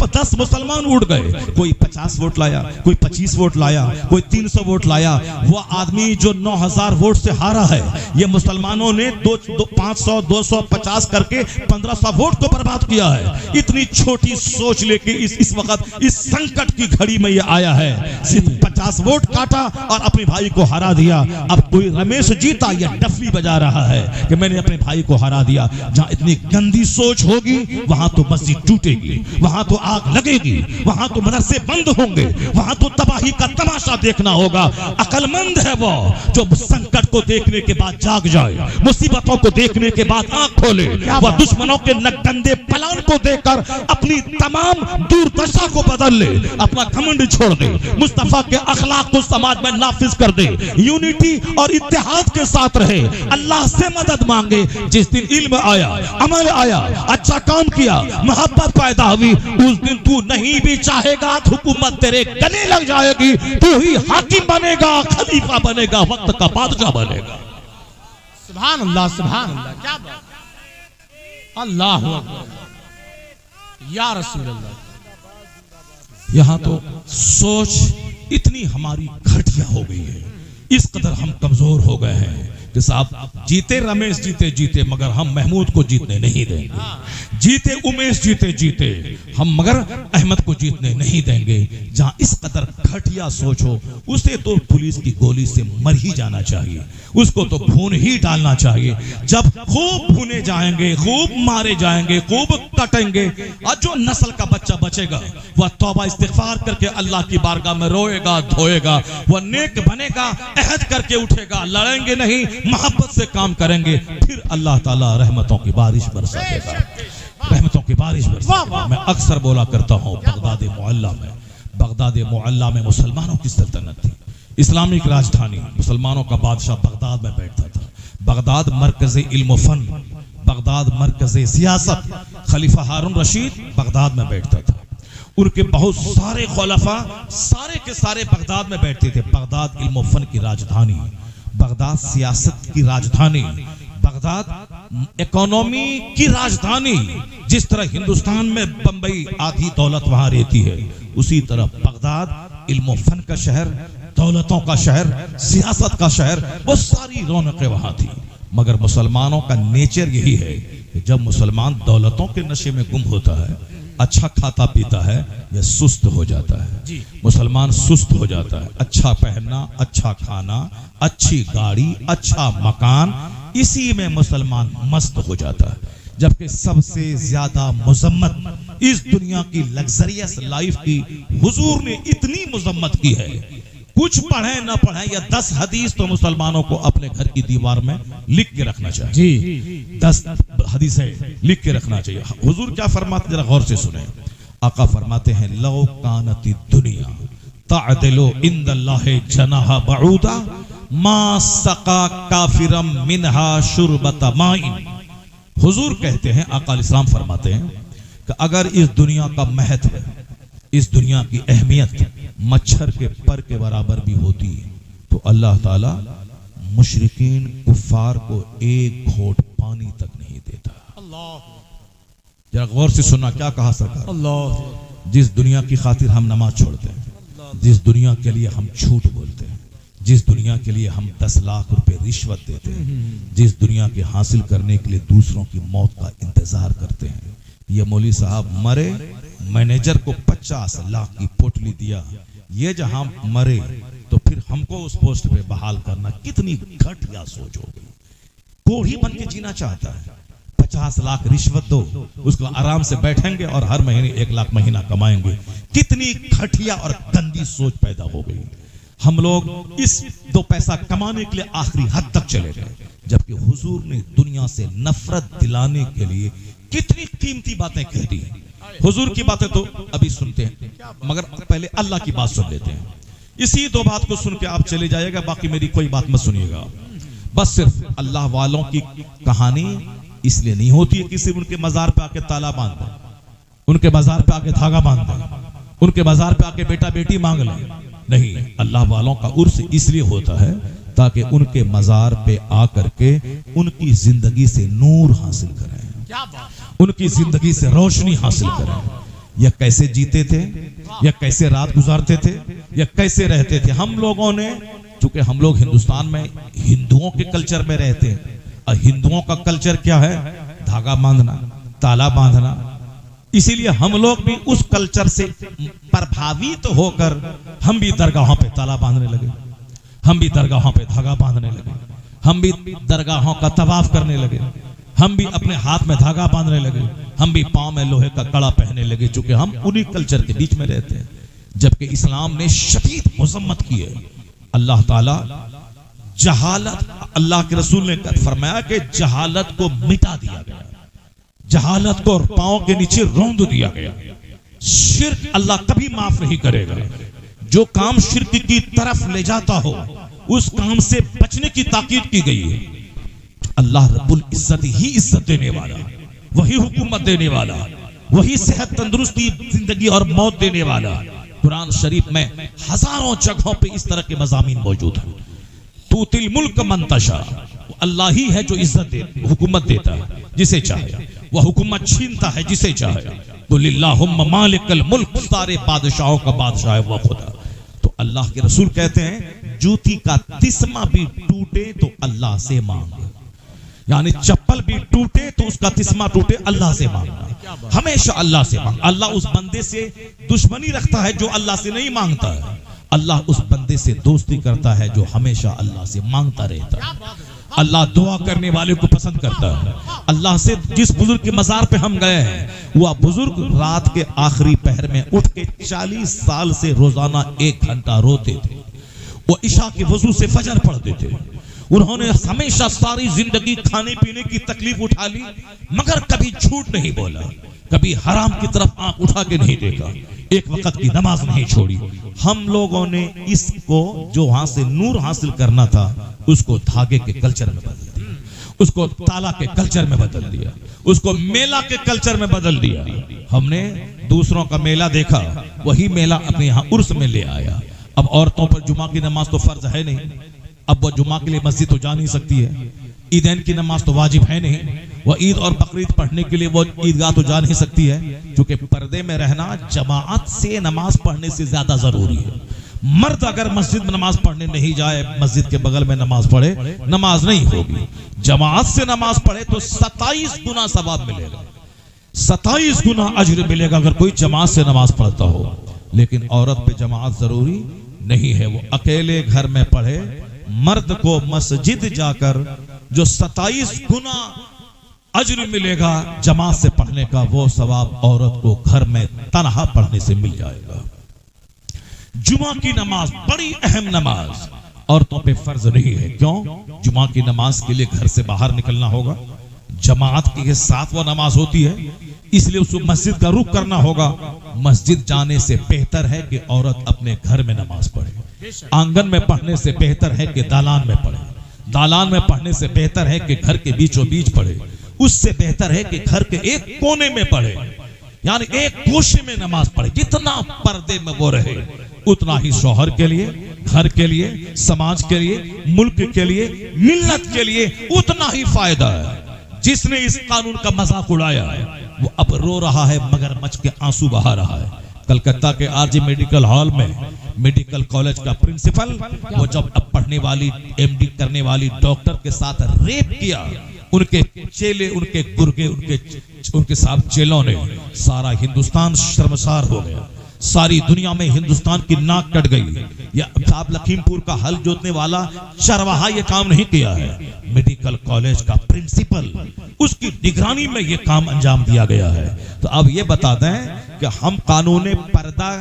10 मुसलमान उड़ गए, कोई 50 वोट लाया, कोई 25 वोट लाया, कोई 300 वोट लाया, वो आदमी जो 9000 वोट से हारा है, ये मुसलमानों ने 500 250 करके 1500 वोट को बर्बाद किया है। इतनी छोटी सोच लेके इस वक्त इस संकट की घड़ी में ये आया है, सिर्फ 50 वोट काटा और अपने भाई को हरा दिया। अब कोई रमेश जीता या डफली बजा रहा है कि मैंने अपने भाई को हरा दिया। जहां इतनी गंदी सोच होगी वहां तो मस्जिद टूटेगी, वहां तो आग लगेगी, वहां तो मदरसे बंद होंगे, वहां तो तबाही का तमाशा देखना होगा। अकलमंद है वो जो संकट को देखने के बाद जाग जाए, मुसीबतों को देखने के बाद आंख खोले, वह दुश्मनों के नकंदे प्लान को देखकर अपनी तमाम दुर्दशा को बदल ले, अपना घमंड छोड़ दे, मुस्तफा के अखलाक को समाज में नाफिज कर दे, यूनिटी और इत्तेहाद के साथ रहे, अल्लाह से मदद मांगे। जिस दिन इल्म आया, अमल आया, अच्छा काम किया, मोहब्बत पैदा हुई, उस दिन तू नहीं भी चाहेगा हुकूमत तेरे गले लग जाएगी, तू ही हाकिम बनेगा, खलीफा बनेगा, वक्त का बादशाह बनेगा। सुभान अल्लाह, सुभान अल्लाह, क्या बात, अल्लाह अकबर, या रसूल अल्लाह। यहां तो सोच इतनी हमारी घटिया हो गई है, इस कदर हम कमजोर हो गए हैं कि साहब जीते रमेश जीते मगर हम महमूद को जीतने नहीं देंगे, जीते उमेश जीते हम मगर अहमद को जीतने नहीं देंगे। जहां इस कदर घटिया सोच हो, उसे तो पुलिस की गोली से मर ही जाना चाहिए, उसको तो भून ही डालना चाहिए। जब खूब भुने जाएंगे, खूब मारे जाएंगे, खूब कटेंगे, और जो नस्ल का बच्चा बचेगा वह तौबा इस्तिगफार करके अल्लाह की बारगाह में रोएगा धोएगा, वह नेक बनेगा, अहद करके उठेगा, लड़ेंगे नहीं, मोहब्बत से काम करेंगे, फिर अल्लाह ताला रहमतों की बारिश बरसा देगा, रहमतों की बारिश बरसा देगा। मैं अक्सर बोला करता हूँ, बगदाद मुअल्ला में मुसलमानों की सल्तनत थी, इस्लामिक राजधानी, मुसलमानों का बादशाह बगदाद में बैठता था। बगदाद मरकज़ इल्म फन, बगदाद मरकज़ सियासत, खलीफा हारून रशीद बगदाद में बैठता था। उनके बहुत सारे खुलफा सारे के सारे बगदाद में बैठते थे। बगदाद इल्म फन की राजधानी, बगदाद सियासत की राजधानी, बगदाद इकोनॉमी की राजधानी। जिस तरह हिंदुस्तान में बंबई आधी दौलत वहां रहती है, उसी तरह बगदाद इल्म फन का शहर, दौलतों का शहर, सियासत का शहर, वो सारी रौनकें वहां थी। मगर मुसलमानों का नेचर यही है कि जब मुसलमान दौलतों के नशे में गुम होता है, अच्छा खाता पीता है, यह सुस्त हो जाता है। मुसलमान सुस्त हो जाता है। अच्छा पहनना, अच्छा खाना, अच्छी गाड़ी, अच्छा मकान, इसी में मुसलमान मस्त हो जाता है। जबकि सबसे ज्यादा मुजम्मत इस दुनिया की लग्जरियस लाइफ की हुजूर ने इतनी मुजम्मत की है, कुछ पढ़े ना पढ़े या 10 हदीस तो मुसलमानों को अपने घर की दीवार में लिख के रखना चाहिए। जी 10 हदीसें लिख के रखना चाहिए। हुजूर क्या फरमाते, जरा गौर से सुने। आका फरमाते हैं, लौ कानती दुनिया तादिलु इंदल्लाहि जनाहा बऊदा मा सका काफिरम मिनहा शुरबत माइन। हुजूर कहते हैं, आका इस्लाम फरमाते हैं कि अगर इस दुनिया का महत्व, इस दुनिया की अहमियत मच्छर के पर के बराबर भी होती तो अल्लाह ताला मुशरिकीन कुफार को एक घोट पानी तक नहीं देता। जरा गौर से सुनना, क्या कहा सरकार। अल्लाह। जिस दुनिया की खातिर हम नमाज छोड़ते हैं, जिस दुनिया के लिए हम झूठ बोलते हैं, जिस दुनिया के लिए हम 10 लाख रुपए रिश्वत देते हैं, जिस दुनिया के हासिल करने के लिए दूसरों की मौत का इंतजार करते हैं, ये मौली साहब मरे, मैनेजर को 50 लाख की पोटली दिया, ये जहां मरे तो फिर हमको उस पोस्ट पे बहाल करना, कितनी घटिया सोच हो गई। कोढ़ी बन के जीना चाहता है, 50 लाख रिश्वत दो, उसको आराम से बैठेंगे और हर महीने 1 लाख महीना कमाएंगे। कितनी घटिया और गंदी सोच पैदा हो गई। हम लोग इस 2 पैसा कमाने के लिए आखिरी हद तक चले गए। जबकि हुजूर ने दुनिया से नफरत दिलाने के लिए कितनी कीमती बातें कह दी। हुजूर की बातें तो अभी सुनते हैं, मगर पहले अल्लाह की बात सुन लेते हैं। इसी दो बात को सुन के आप चले जाइएगा, बाकी मेरी कोई बात मत सुनिएगा। बस सिर्फ अल्लाह वालों की कहानी इसलिए नहीं होती है कि सिर्फ उनके मजार पे आके ताला बांध दें, उनके मजार पे आके धागा बांध दें, उनके मजार पे आके बेटा बेटी मांग लें। नहीं, अल्लाह वालों का उर्स इसलिए होता है ताकि उनके मजार पे आकर के उनकी जिंदगी से नूर हासिल करें, उनकी जिंदगी से रोशनी हासिल करें। या कैसे जीते थे, या कैसे रात गुजारते थे, या कैसे रहते थे। हम लोगों ने, चूंकि हम लोग हिंदुस्तान में हिंदुओं के कल्चर में रहते हैं, और हिंदुओं का कल्चर क्या है? धागा बांधना, ताला बांधना। इसीलिए हम लोग भी उस कल्चर से प्रभावित होकर हम भी दरगाहों पे ताला बांधने लगे, हम भी दरगाहों पे धागा बांधने लगे, हम भी दरगाहों का तवाफ करने लगे, हम भी अपने हाथ में धागा बांधने लगे, हम भी पांव में लोहे का कड़ा पहनने लगे, चूंकि हम उन्हीं कल्चर के बीच में रहते हैं। जबकि इस्लाम ने शदीद मजम्मत की है। अल्लाह ताला जहालत, अल्लाह के रसूल ने फरमाया कि जहालत को मिटा दिया गया, जहालत को पांव के नीचे रौंद दिया गया। शिर्क अल्लाह कभी माफ नहीं करेगा। जो काम शिर्क की तरफ ले जाता हो, उस काम से बचने की ताकीद की गई है। अल्लाह रब्बुल इज्जत ही इज्जत देने वाला, वही हुकूमत देने वाला, वही सेहत तंदुरुस्ती जिंदगी और मौत देने वाला। कुरान शरीफ में हजारों जगहों पे इस तरह के मज़ामीन मौजूद हैं। तूतिल मुल्क मन तशा, अल्लाह ही है जो इज्जत दे, हुकूमत देता है जिसे चाहे, वह हुकूमत छीनता है जिसे चाहे। कुलिल्लाहुम्मा मालिकल मुल्क, सारे बादशाहों का बादशाह है वह खुदा। तो अल्लाह के रसूल कहते हैं जूती का तिस्मा भी टूटे तो अल्लाह से मांग, यानी चप्पल भी टूटे तो उसका तिस्मा टूटे, अल्लाह से मांगना, हमेशा अल्लाह से मांग। अल्लाह उस बंदे से दुश्मनी रखता है जो अल्लाह से नहीं मांगता है, अल्लाह उस बंदे से दोस्ती करता है जो हमेशा अल्लाह से मांगता रहता है। अल्लाह दुआ करने वाले को पसंद करता है। अल्लाह से, जिस बुजुर्ग के मजार पे हम गए हैं, वह बुजुर्ग रात के आखिरी पहर में उठ के 40 साल से रोजाना 1 घंटा रोते थे। वो इशा के वजू से फजर पढ़ते थे। उन्होंने हमेशा सारी जिंदगी खाने पीने की तकलीफ उठा ली, मगर कभी झूठ नहीं बोला, कभी हराम की तरफ आंख उठा के नहीं देखा, एक वक्त की नमाज नहीं छोड़ी। हम लोगों ने इसको, जो वहां से नूर हासिल करना था, उसको धागे के कल्चर में बदल दिया, उसको ताला के कल्चर में बदल दिया, उसको मेला के कल्चर में बदल दिया। हमने दूसरों का मेला देखा, वही मेला अपने यहाँ उर्स में ले आया। अब औरतों पर जुमा की नमाज तो फर्ज है नहीं, अब वो जुमा के लिए मस्जिद तो जा नहीं सकती है। ईदैन की नमाज तो वाजिब है नहीं, वह ईद और बकरीद पढ़ने के लिए वो ईदगाह तो जा नहीं सकती है, क्योंकि पर्दे में रहना जमाअत से नमाज पढ़ने से ज्यादा जरूरी है। मर्द अगर मस्जिद में नमाज पढ़ने नहीं जाए, मस्जिद के बगल में नमाज पढ़े, नमाज नहीं होगी। जमाअत से नमाज पढ़े तो 27 गुना सवाब मिलेगा, 27 गुना अज्र मिलेगा अगर कोई जमाअत से नमाज पढ़ता हो। लेकिन औरत पे जमाअत जरूरी नहीं है, वो अकेले घर में पढ़े। मर्द को मस्जिद जाकर जो 27 गुना अज्र मिलेगा जमात से पढ़ने का, वो सवाब औरत को घर में तन्हा पढ़ने से मिल जाएगा। जुमा की नमाज बड़ी अहम नमाज, औरतों पे फर्ज नहीं है। क्यों? जुमा की नमाज के लिए घर से बाहर निकलना होगा, जमात के साथ वो नमाज होती है, इसलिए उसको मस्जिद का रुख करना होगा। मस्जिद जाने से बेहतर है कि औरत अपने घर में नमाज पढ़े। आंगन में पढ़ने से बेहतर है कि दालान में पढ़े, दालान में पढ़ने से बेहतर है कि घर के बीचों बीच पढ़े, उससे बेहतर है कि घर के एक कोने में पढ़े, यानी एक गोशे में नमाज पढ़े। जितना पर्दे में वो रहे, उतना ही शौहर के लिए, घर के लिए, समाज के लिए, मुल्क के लिए, मिल्लत के लिए उतना ही फायदा है। जिसने इस कानून का मजाक उड़ाया है, वो अब रो रहा है, मगरमच्छ के आंसू बहा रहा है। कलकत्ता के आरजी मेडिकल हॉल में मेडिकल कॉलेज का प्रिंसिपल, वो जब अब पढ़ने वाली, एमडी करने वाली डॉक्टर के साथ रेप किया, उनके चेले, उनके गुर्गे, उनके साथ चेलों ने, सारा हिंदुस्तान शर्मसार हो गया। सारी दुनिया में हिंदुस्तान की नाक कट गई। या साहब लखीमपुर का हल जोतने वाला चरवाहा ये काम नहीं किया है, मेडिकल कॉलेज का प्रिंसिपल, उसकी निगरानी में ये काम अंजाम दिया गया है। तो अब ये बता दें कि हम कानून पर्दा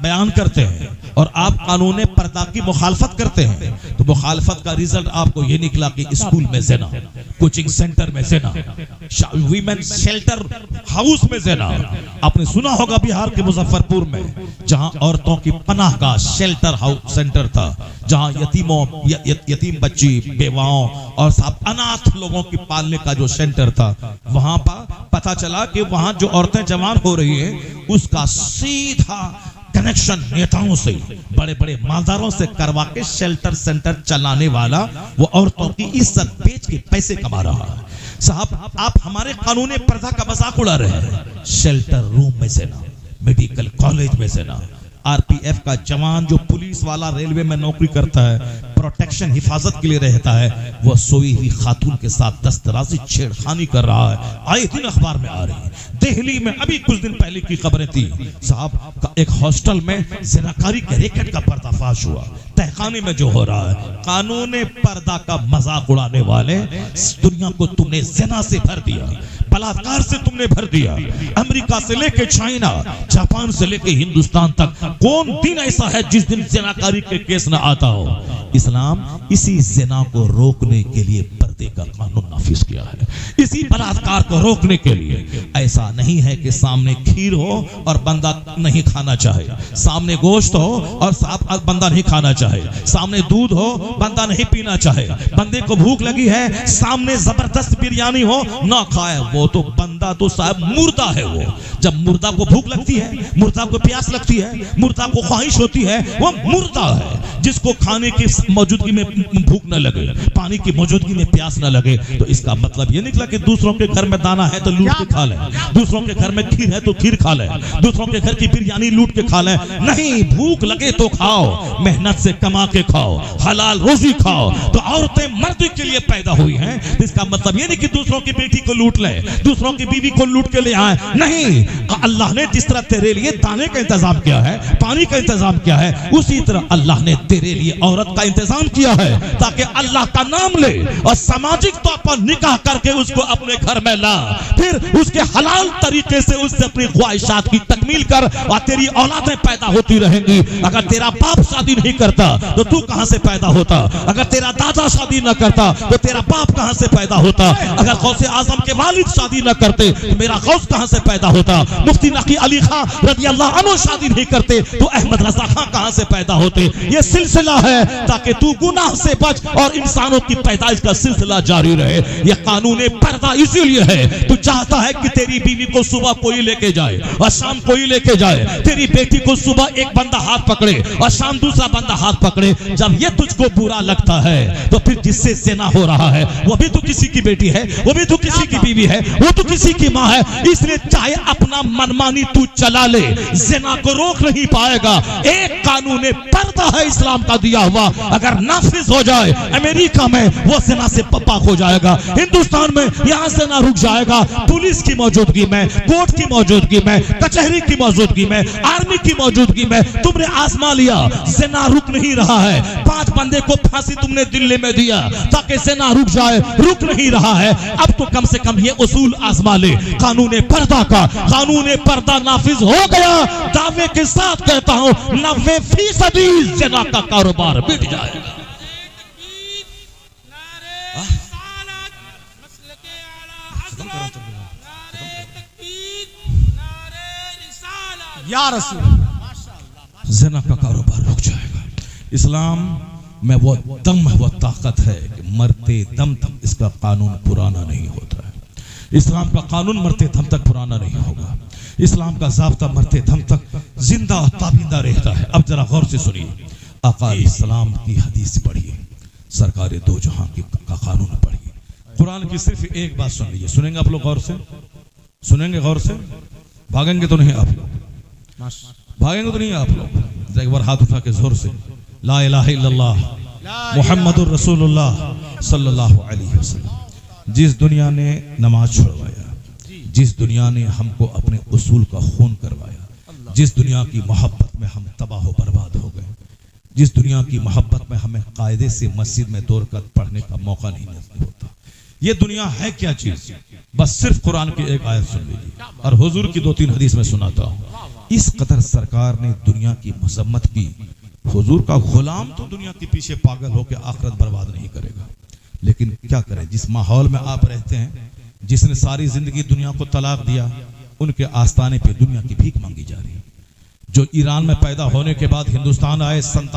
बयान करते हैं और आप कानून पर्दा की मुखालफत करते हैं, तो मुखालफत का रिजल्ट आपको ये निकला कि स्कूल में ज़िना, कोचिंग सेंटर में ज़िना, वीमेन शेल्टर हाउस में ज़िना। आपने सुना होगा बिहार के मुजफ्फरपुर में जहां औरतों की पनाह का शेल्टर हाउस सेंटर था, जहां यतीम बच्ची, बेवाओं और सब अनाथ लोगों की पालने का जो सेंटर था, वहां पर पता चला कि वहां जो औरतें जवान हो रही हैं उसका सीधा कनेक्शन नेताओं से, बड़े बड़े मालदारों से करवा के शेल्टर सेंटर चलाने वाला वो औरतों की इज्जत बेच के पैसे कमा रहा है। साहब, आप हमारे कानून पर्दा का मजाक उड़ा रहे हैं। शेल्टर रूम में से ना, मेडिकल कॉलेज में से ना, आरपीएफ का जवान जो पुलिस वाला रेलवे में नौकरी करता है, प्रोटेक्शन हिफाजत के लिए रहता है, वह सोई हुई खातून के साथ दस्तराजी छेड़खानी कर रहा है। आए दिन अखबार में आ रही है। दिल्ली में अभी कुछ दिन पहले की खबरें थी साहब, एक हॉस्टल में ज़िनाकारी के रैकेट का पर्दाफाश हुआ। तहखाने में जो हो रहा है, कानून पर्दा का मजाक उड़ाने वाले, दुनिया को तुमने ज़िना से भर दिया, बलात्कार से तुमने भर दिया। अमेरिका से लेके चाइना, जापान से लेके हिंदुस्तान तक कौन दिन ऐसा है जिस दिन ज़िनाकारी के केस न आता हो? इस्लाम इसी ज़िना को रोकने के लिए पर्दे का कानून नाफिज किया है, इसी बलात्कार को रोकने के लिए। ऐसा नहीं है कि सामने खीर हो और बंदा नहीं खाना चाहे, सामने गोश्त हो और बंदा नहीं खाना चाहे, सामने दूध हो बंदा नहीं पीना चाहे, बंदे को भूख लगी है, सामने जबरदस्त बिरयानी हो ना खाए, वो तो बंदा तो साहब मुर्दा है। वो जब मुर्दा को भूख लगती है, मुर्दा को प्यास लगती है, मुर्दा को ख्वाहिश होती है, वो मुर्दा है। जिसको खाने की मौजूदगी में भूख न लगे, पानी की मौजूदगी में प्यास न लगे, तो इसका मतलब ये निकला कि दूसरों के घर में दाना है तो लूट के खा ले, दूसरों के घर में खीर है तो खीर खा ले, दूसरों के घर की बिरयानी लूट के खा ले। नहीं, भूख लगे तो खाओ, मेहनत से कमा के खाओ, हलाल रोजी खाओ। तो औरतें मर्द के लिए पैदा हुई हैं, इसका मतलब ये नहीं कि दूसरों की बेटी को लूट ले, दूसरों की बीवी को लूट के ले आए। नहीं, अल्लाह ने जिस तरह तेरे लिए दाने का इंतजाम किया है, पानी का इंतजाम किया है, उसी तरह अल्लाह ने तेरे लिए औरत का इंतजाम किया है, ताकि अल्लाह का नाम ले और सामाजिक तौर पर निकाह करके उसको अपने घर में ला, फिर उसके हलाल तरीके से उससे अपनी ख्वाहिशात की तकमील कर और तेरी औलादें पैदा होती रहेंगी। अगर तेरा बाप शादी नहीं करता तो तू कहां से पैदा होता? अगर तेरा दादा शादी न करता तो तेरा बाप कहां से पैदा होता? अगर गौसे आजम के वालिद शादी न करते तो मेरा गौस कहां से पैदा होता? मुफ्ती नकी अली खां रज़ी अल्लाह अन्हु शादी नहीं करते तो अहमद रजा खां कहां से पैदा होते? ये सिलसिला है ताकि तू गुनाह से बच और इंसानों की पैदाइश का सिलसिला जारी रहे। यह कानून पर्दा इसीलिए है, तू चाहता है कि तेरी बीवी को सुबह कोई लेके जाए और शाम कोई लेके जाए, तेरी बेटी को सुबह एक बंदा हाथ पकड़े और शाम दूसरा बंदा हाथ पकड़े। जब ये तुझको बुरा लगता है तो फिर जिससे ज़िना हो रहा है वो भी तो किसी की बेटी है, वो भी तो किसी की बीवी है, वो तो किसी की माँ है। इसलिए चाहे अपना मनमानी तू चला ले, ज़िना को रोक नहीं पाएगा। एक कानून पर्दा है इस्लाम का दिया हुआ, अगर नाफिज हो जाए अमेरिका में वो ज़िना से पाक हो जाएगा, हिंदुस्तान में यहाँ से ना रुक जाएगा। पुलिस की मौजूदगी में, कोर्ट की मौजूदगी में, कचहरी की मौजूदगी में, आर्मी की मौजूदगी में तुमने आजमा लिया, ज़िना रुक नहीं रहा है। 5 बंदे को फांसी तुमने दिल्ली में दिया ताकि ज़िना रुक जाए, रुक नहीं रहा है। अब तो कम से कम ये उसूल आजमा ले कानून पर्दा का। कानून पर्दा नाफिज हो गया, दावे के साथ कहता हूं 90% ज़िना का कारोबार मिट जाएगा। या रसूल, ज़िना का कारोबार रुक जाएगा। इस्लाम में वो दम, वो ताकत है कि मरते दम तक इसका कानून पुराना नहीं होता है। इस्लाम का कानून मरते दम तक पुराना नहीं होगा। इस्लाम का ज़ाब्ता मरते दम तक जिंदा ताबिंदा रहता है। अब जरा गौर से सुनिए, आका इस्लाम की हदीस पढ़िए, सरकार दो जहां का कानून पढ़िए। कुरान की सिर्फ एक बात सुन लीजिए। सुनेंगे आप लोग गौर से? सुनेंगे गौर से? भागेंगे तो नहीं आप लोग? भागेंगे तो नहीं आप लोग? एक बार हाथ उठा के जोर से ला इलाहा इल्लल्लाह मुहम्मदुर रसूलुल्लाह सल्लल्लाहु अलैहि वसल्लम। जिस दुनिया ने नमाज छुड़वाया, जिस दुनिया ने हमको अपने उसूल का खून करवाया, जिस दुनिया की मोहब्बत में हम तबाह बर्बाद हो गए, जिस दुनिया की मोहब्बत में हमें कायदे से मस्जिद में 2 रकात पढ़ने का मौका नहीं होता, ये दुनिया है क्या चीज? बस सिर्फ कुरान की एक आयत सुन लीजिए और हुजूर की 2-3 हदीस में सुनाता हूँ। इस कदर सरकार ने दुनिया की मजम्मत की। हुजूर का गुलाम तो दुनिया के पीछे पागल होकर आखिरत बर्बाद नहीं करेगा, लेकिन क्या करें, जिस माहौल में आप रहते हैं, जिसने सारी जिंदगी दुनिया को तलाक दिया, उनके आस्थाने पे दुनिया की भीख मांगी जा रही है। जो ईरान में पैदा होने के बाद हिंदुस्तान आए,